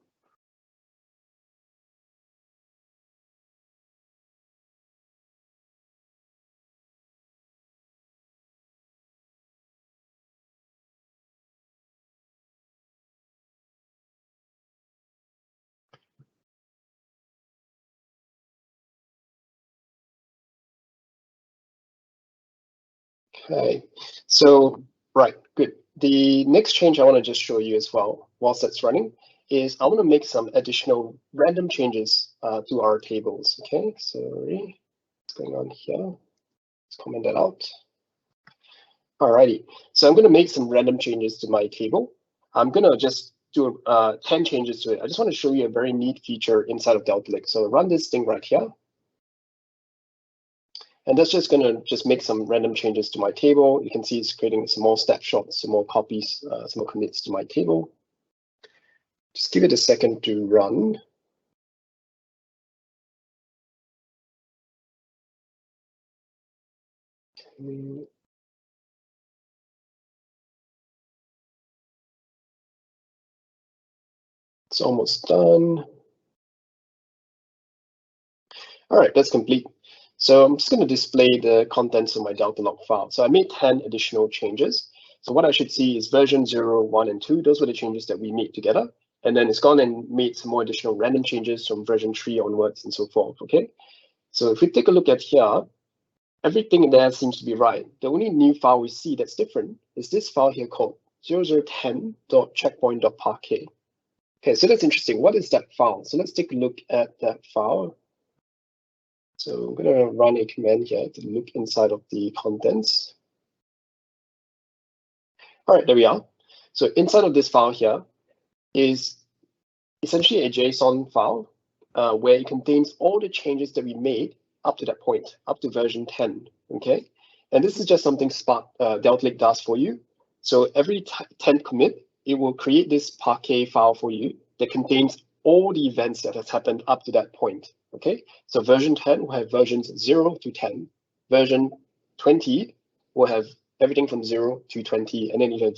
Okay, so right, good. The next change I want to just show you as well, whilst that's running, is I want to make some additional random changes to our tables. Okay, sorry, what's going on here? Let's comment that out. Alrighty, so I'm going to make some random changes to my table. I'm going to just do 10 changes to it. I just want to show you a very neat feature inside of Delta Lake. So run this thing right here. And that's just going to make some random changes to my table. You can see it's creating some more snapshots, some more copies, some more commits to my table. Just give it a second to run. Okay. It's almost done. All right, that's complete. So I'm just going to display the contents of my Delta log file. So I made 10 additional changes. So what I should see is version 0, 1, and 2. Those were the changes that we made together. And then it's gone and made some more additional random changes from version 3 onwards and so forth. Okay. So if we take a look at here, everything there seems to be right. The only new file we see that's different is this file here called 0010.checkpoint.parquet. Okay, so that's interesting. What is that file? So let's take a look at that file. So I'm going to run a command here to look inside of the contents. All right, there we are. So inside of this file here is essentially a JSON file where it contains all the changes that we made up to that point, up to version 10. Okay, and this is just something Spark Delta Lake does for you. So every 10th commit, it will create this Parquet file for you that contains all the events that has happened up to that point. Okay, so version 10 will have versions 0 to 10. Version 20 will have everything from 0 to 20, and then you have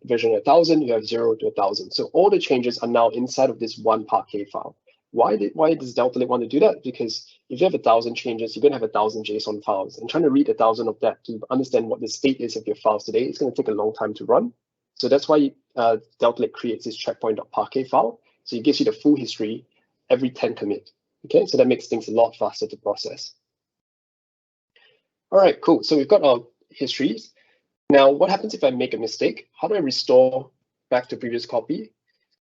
version 1000, you have 0 to 1000. So all the changes are now inside of this one Parquet file. Why does Delta Lake want to do that? Because if you have 1,000 changes, you're going to have 1,000 JSON files, and trying to read 1,000 of that to understand what the state is of your files today, it's going to take a long time to run. So that's why Delta Lake creates this checkpoint.parquet file. So it gives you the full history every 10 commit. Okay, so that makes things a lot faster to process. All right, cool. So we've got our histories. Now, what happens if I make a mistake? How do I restore back to previous copy?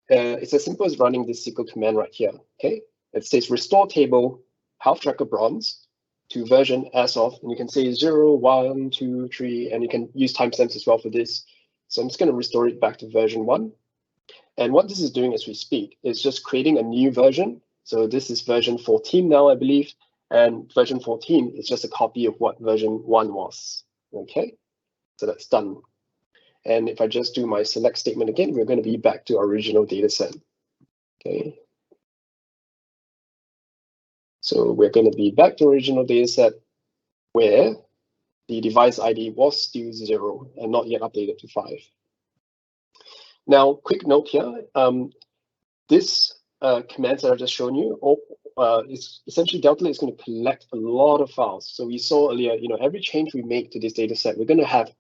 It's as simple as running this SQL command right here. Okay, it says restore table health tracker bronze to version as of, and you can say 0, 1, 2, 3, and you can use timestamps as well for this. So I'm just going to restore it back to version 1. And what this is doing as we speak is just creating a new version. So this is version 14 now, I believe, and version 14 is just a copy of what version 1 was. Okay, so that's done. And if I just do my select statement again, we're going to be back to our original data set. Okay. So we're going to be back to original data set where the device ID was still 0 and not yet updated to 5. Now, quick note here, this commands that I've just shown you, is essentially Delta Lake is going to collect a lot of files. So we saw earlier, every change we make to this data set, we're going to have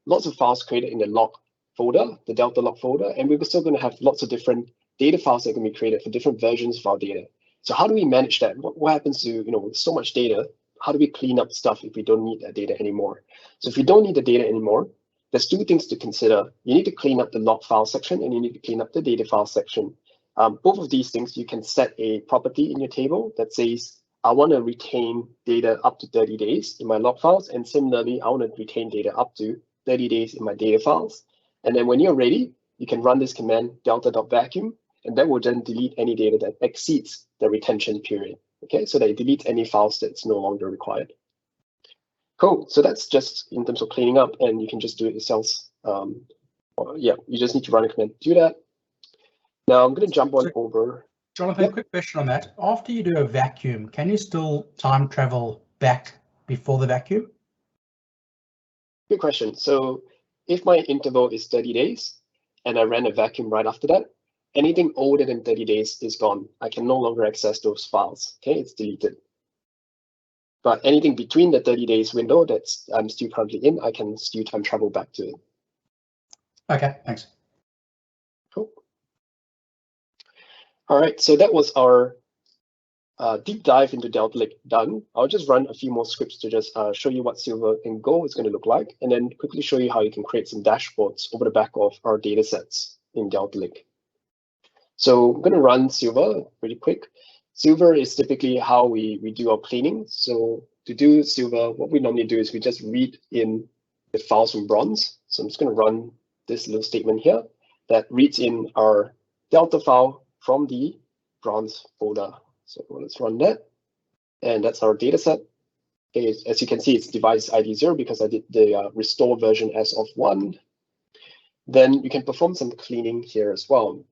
lots of files created in the log folder, the Delta log folder, and we're still going to have lots of different data files that are going to be created for different versions of our data. So how do we manage that? What happens to, with so much data, how do we clean up stuff if we don't need that data anymore? So if you don't need the data anymore, there's two things to consider. You need to clean up the log file section and you need to clean up the data file section. Both of these things, you can set a property in your table that says, I want to retain data up to 30 days in my log files. And similarly, I want to retain data up to 30 days in my data files. And then when you're ready, you can run this command delta.vacuum, and that will then delete any data that exceeds the retention period. Okay, so that it deletes any files that's no longer required. Cool, so that's just in terms of cleaning up, and you can just do it yourselves while Yeah, you just need to run a command to do that. Now I'm going to jump on over. Jonathan, quick question on that. After you do a vacuum, can you still time travel back before the vacuum? Good question. So if my interval is 30 days and I ran a vacuum right after that, anything older than 30 days is gone. I can no longer access those files. Okay, it's deleted. But anything between the 30 days window that I'm still currently in, I can still time travel back to it. Okay, thanks. Cool. All right, so that was our deep dive into Delta Lake done. I'll just run a few more scripts to just show you what Silver in Go is going to look like, and then quickly show you how you can create some dashboards over the back of our data sets in Delta Lake. So I'm going to run Silver really quick. Silver is typically how we do our cleaning. So to do Silver, what we normally do is we just read in the files from Bronze. So I'm just going to run this little statement here that reads in our Delta file from the Bronze folder. So let's run that. And that's our data set. Okay, as you can see, it's device ID 0 because I did the restore version as of 1. Then you can perform some cleaning here as well.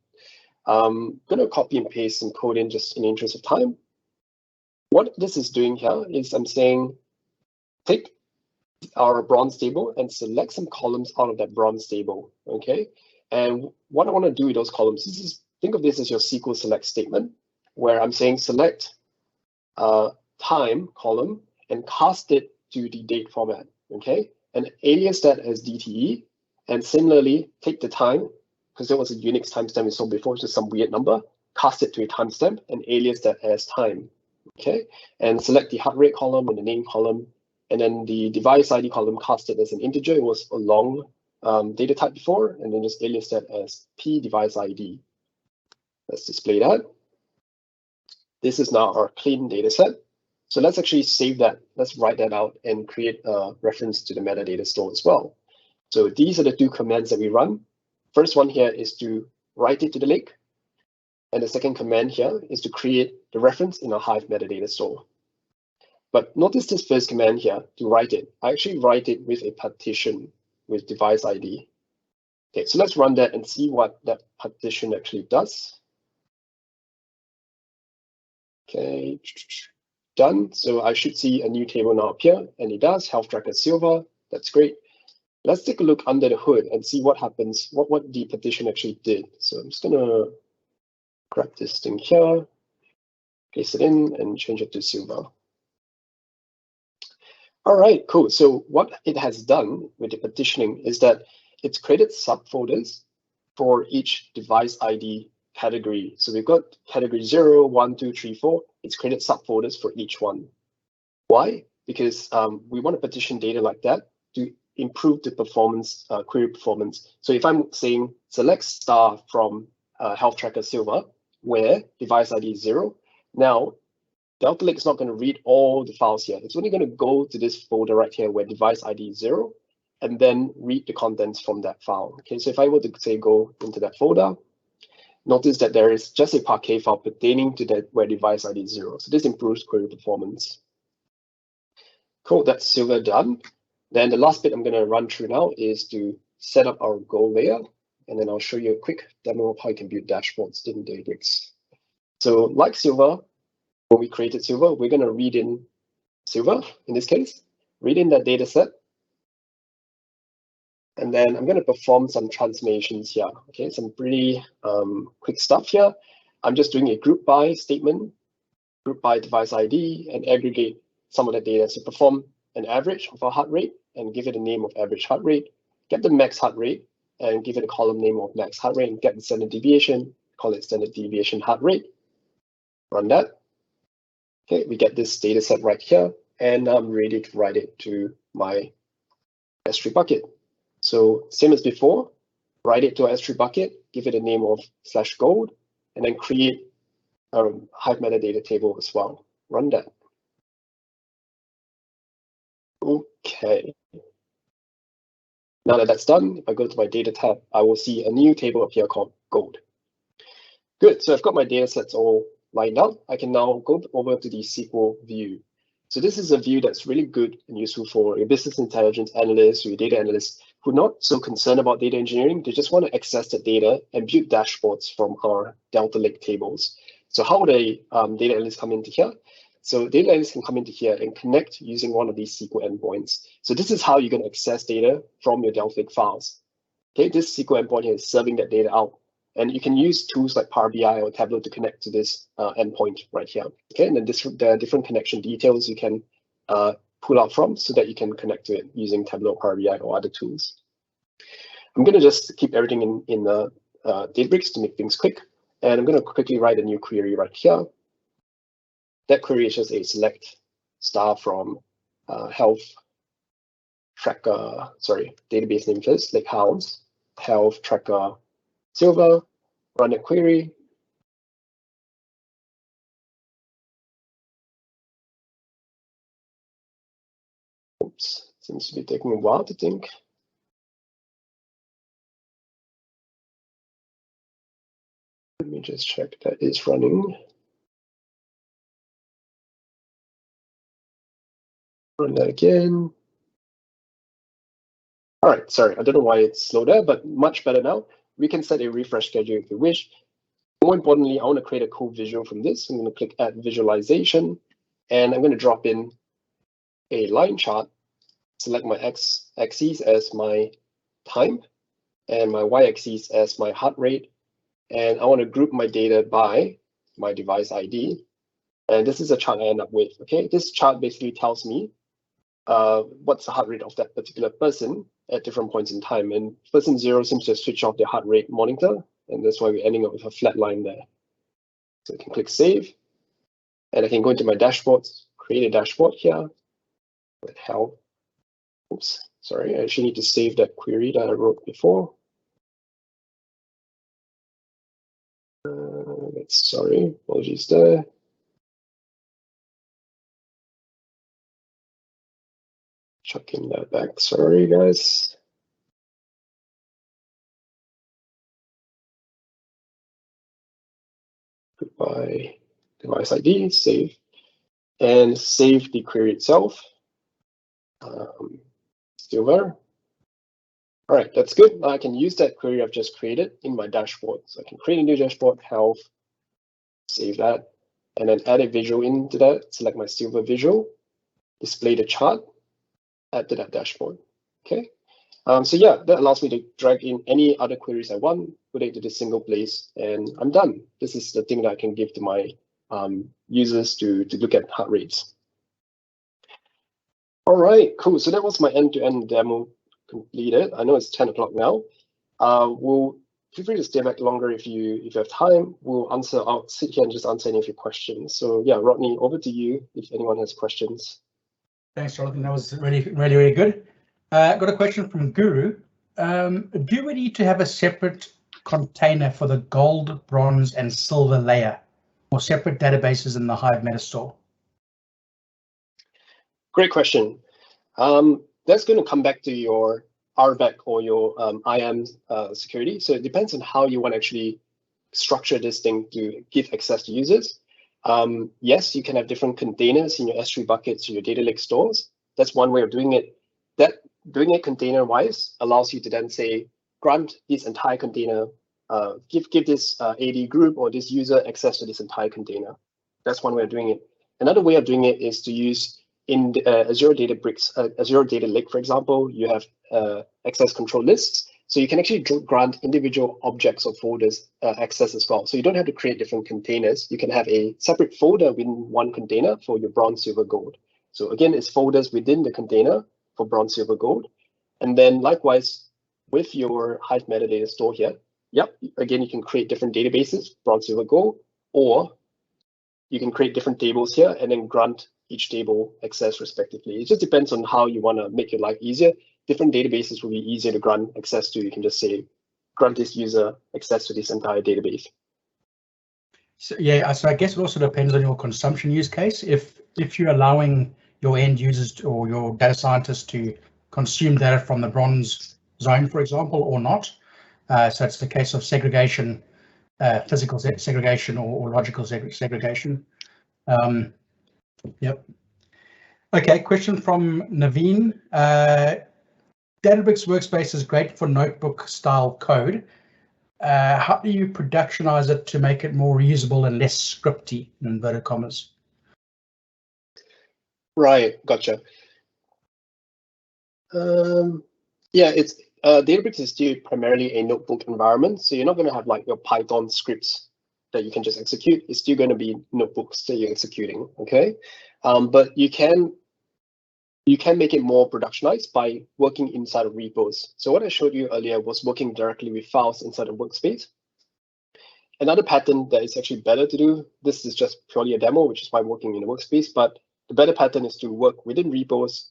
I'm going to copy and paste some code in just in the interest of time. What this is doing here is I'm saying, take our Bronze table and select some columns out of that Bronze table, okay? And what I want to do with those columns is, think of this as your SQL select statement, where I'm saying select time column and cast it to the date format, okay? And alias that as DTE, and similarly take the time, because there was a Unix timestamp we saw before, just some weird number, cast it to a timestamp and alias that as time, okay? And select the heart rate column and the name column, and then the device ID column, cast it as an integer. It was a long data type before, and then just alias that as P device ID. Let's display that. This is now our clean data set. So let's actually save that. Let's write that out and create a reference to the metadata store as well. So these are the two commands that we run. First one here is to write it to the lake. And the second command here is to create the reference in our Hive metadata store. But notice this first command here, to write it. I actually write it with a partition with device ID. Okay, so let's run that and see what that partition actually does. Okay, done. So I should see a new table now appear, and it does, health tracker Silver. That's great. Let's take a look under the hood and see what happens, what the partition actually did. So I'm just gonna grab this thing here, paste it in, and change it to Silver. All right, cool. So what it has done with the partitioning is that it's created subfolders for each device ID category. So we've got category 0, 1, 2, 3, 4. It's created subfolders for each one. Why? Because we want to partition data like that to improve the performance, query performance. So if I'm saying select star from health tracker Silver, where device ID is 0, now Delta Lake is not going to read all the files here. It's only going to go to this folder right here where device ID is 0, and then read the contents from that file. Okay, so if I were to say go into that folder, notice that there is just a Parquet file pertaining to that where device ID is 0. So this improves query performance. Cool, that's Silver done. Then the last bit I'm going to run through now is to set up our goal layer, and then I'll show you a quick demo of how you can build dashboards in Databricks. So like Silver, when we created Silver, we're going to read in Silver, in this case, read in that data set. And then I'm going to perform some transformations here. Okay, some pretty quick stuff here. I'm just doing a group by statement, group by device ID, and aggregate some of the data. So perform an average of our heart rate and give it a name of average heart rate, get the max heart rate and give it a column name of max heart rate, and get the standard deviation, call it standard deviation heart rate. Run that. Okay, we get this data set right here, and I'm ready to write it to my S3 bucket. So same as before, write it to our S3 bucket, give it a name of /gold, and then create a Hive metadata table as well. Run that. Okay. Now that that's done, if I go to my data tab, I will see a new table up here called gold. Good, so I've got my data sets all lined up. I can now go over to the SQL view. So this is a view that's really good and useful for your business intelligence analyst or your data analyst who are not so concerned about data engineering. They just want to access the data and build dashboards from our Delta Lake tables. So how would a data analyst come into here? So data analyst can come into here and connect using one of these SQL endpoints. So this is how you're going to access data from your Delta Lake files. Okay, this SQL endpoint here is serving that data out. And you can use tools like Power BI or Tableau to connect to this endpoint right here. Okay, and then there are different connection details you can pull out from so that you can connect to it using Tableau, Power BI, or other tools. I'm going to just keep everything in the Databricks to make things quick. And I'm going to quickly write a new query right here. That query is just a select star from health tracker, sorry, database name first, Lakehouse, health tracker silver, run a query. Oops, seems to be taking a while to think. Let me just check that it's running. Run that again. All right, sorry, I don't know why it's slow there, but much better now. We can set a refresh schedule if we wish. More importantly, I want to create a cool visual from this. I'm going to click Add Visualization, and I'm going to drop in a line chart, select my x-axis as my time, and my y-axis as my heart rate. And I want to group my data by my device ID. And this is a chart I end up with. Okay, this chart basically tells me what's the heart rate of that particular person at different points in time. And person 0 seems to switch off their heart rate monitor, and that's why we're ending up with a flat line there. So I can click Save, and I can go into my dashboards, create a dashboard here with health. Oops, sorry, I actually need to save that query that I wrote before. Sorry, apologies there. Chucking that back, sorry guys. Goodbye, device ID, save, and save the query itself. Still there. All right, that's good. Now I can use that query I've just created in my dashboard. So I can create a new dashboard, health, save that, and then add a visual into that, select my silver visual, display the chart, add to that dashboard, okay? So yeah, that allows me to drag in any other queries I want, put it to this single place, and I'm done. This is the thing that I can give to my users to look at heart rates. All right, cool. So that was my end-to-end demo completed. I know it's 10 o'clock now. We'll feel free to stay back longer if you have time. I'll sit here and just answer any of your questions. So yeah, Rodney, over to you if anyone has questions. Thanks, Jonathan. That was really good. Got a question from Guru. Do we need to have a separate container for the gold, bronze, and silver layer, or separate databases in the Hive Metastore? Great question. That's going to come back to your RBAC or your IAM security. So it depends on how you want to actually structure this thing to give access to users. Yes, you can have different containers in your S3 buckets, in your data lake stores. That's one way of doing it. Doing it container-wise allows you to then say, grant this entire container, give this AD group or this user access to this entire container. That's one way of doing it. Another way of doing it is to use in Azure Databricks, Azure Data Lake, for example, you have access control lists. So you can actually grant individual objects or folders access as well. So you don't have to create different containers. You can have a separate folder within one container for your bronze, silver, gold. So again, it's folders within the container for bronze, silver, gold. And then likewise, with your Hive metadata store here, yep, again, you can create different databases, bronze, silver, gold, or you can create different tables here and then grant each table access respectively. It just depends on how you want to make your life easier. Different databases will be easier to grant access to. You can just say, grant this user access to this entire database. So yeah, so I guess it also depends on your consumption use case. If you're allowing your end users or your data scientists to consume data from the bronze zone, for example, or not. So it's the case of segregation, physical segregation or logical segregation. Yep. Okay, question from Naveen. Databricks Workspace is great for notebook style code. How do you productionize it to make it more reusable and less scripty, in inverted commas? Right, gotcha. Yeah, it's Databricks is still primarily a notebook environment, so you're not going to have like your Python scripts that you can just execute. It's still going to be notebooks that you're executing, okay? But you can make it more productionized by working inside of repos. So what I showed you earlier was working directly with files inside a workspace. Another pattern that is actually better to do, this is just purely a demo, which is why I'm working in a workspace, but the better pattern is to work within repos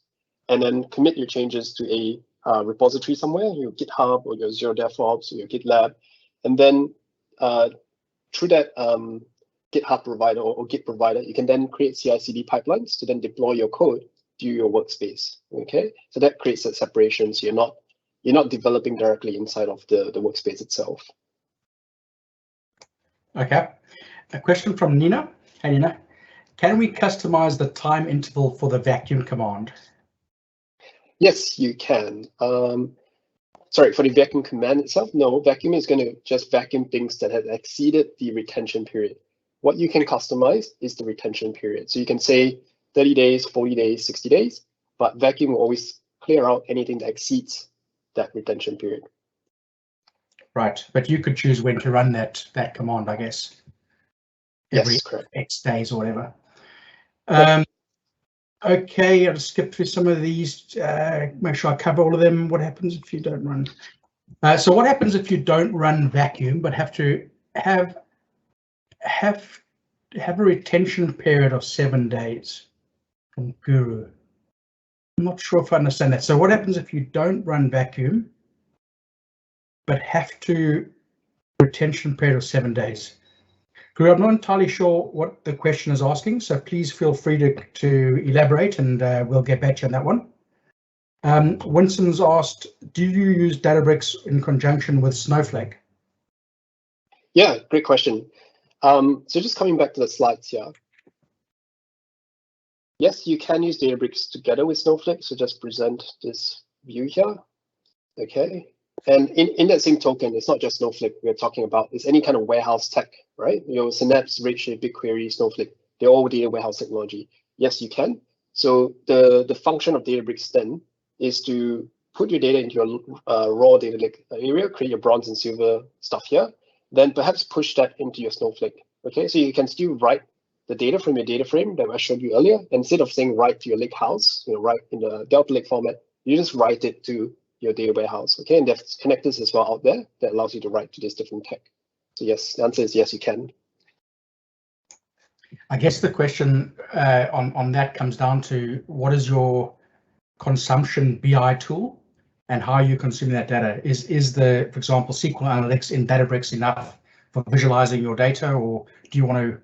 and then commit your changes to a repository somewhere, your GitHub or your Zero DevOps or your GitLab. And then through that GitHub provider or Git provider, you can then create CI/CD pipelines to then deploy your code to your workspace. Okay, so that creates that separation. So you're not developing directly inside of the workspace itself. Okay, a question from Nina. Hey Nina, can we customize the time interval for the vacuum command? Yes, you can. Sorry, for the vacuum command itself, no, vacuum is going to just vacuum things that have exceeded the retention period. What you can customize is the retention period. So you can say 30 days, 40 days, 60 days, but vacuum will always clear out anything that exceeds that retention period. Right, but you could choose when to run that command, I guess. Every Yes, correct. X days or whatever. Okay, I'll skip through some of these, make sure I cover all of them. What happens if you don't run? So what happens if you don't run vacuum, but have to have a retention period of 7 days from Guru? I'm not sure if I understand that. So what happens if you don't run vacuum, but have to retention period of 7 days? Guru, I'm not entirely sure what the question is asking, so please feel free to elaborate and we'll get back to you on that one. Winston's asked, do you use Databricks in conjunction with Snowflake? Yeah, great question. So just coming back to the slides here. Yes, you can use Databricks together with Snowflake. So just present this view here. Okay. And in that same token, it's not just Snowflake we're talking about. It's any kind of warehouse tech, right? Your Synapse, Redshift, BigQuery, Snowflake, they're all data warehouse technology. Yes, you can. So the function of Databricks then is to put your data into your raw data lake area, create your bronze and silver stuff here, then perhaps push that into your Snowflake. Okay, so you can still write the data from your data frame that I showed you earlier. Instead of saying write to your Lakehouse, write in the Delta Lake format, you just write it to your data warehouse. Okay, and there's connectors as well out there that allows you to write to this different tech. So yes, the answer is yes, you can. I guess the question on that comes down to what is your consumption BI tool and how are you consuming that data? Is the, for example, SQL Analytics in Databricks enough for visualizing your data, or do you want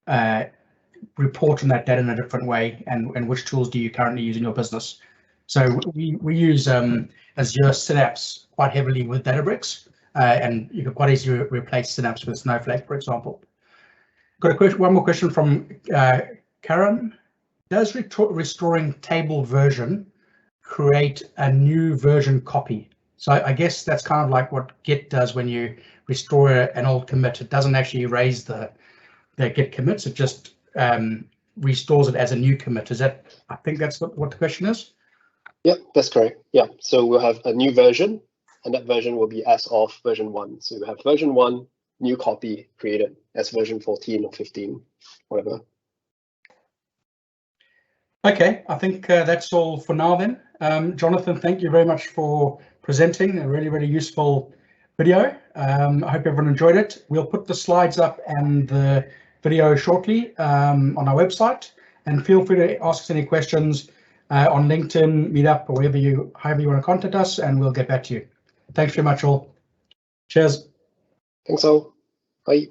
to report on that data in a different way? And which tools do you currently use in your business? So we use Azure Synapse quite heavily with Databricks, and you can quite easily replace Synapse with Snowflake, for example. Got a question, one more question from Karen. Does restoring table version create a new version copy? So I guess that's kind of like what Git does when you restore an old commit. It doesn't actually erase the Git commits, it just restores it as a new commit. Is that, I think that's what the question is? Yep, that's correct. Yeah, so we'll have a new version, and that version will be as of version 1. So we have version 1, new copy created as version 14 or 15, whatever. Okay, I think that's all for now then. Jonathan, thank you very much for presenting a really, really useful video. I hope everyone enjoyed it. We'll put the slides up and the video shortly on our website, and feel free to ask us any questions on LinkedIn, Meetup, or however you want to contact us, and we'll get back to you. Thanks very much all. Cheers. Thanks all. Bye.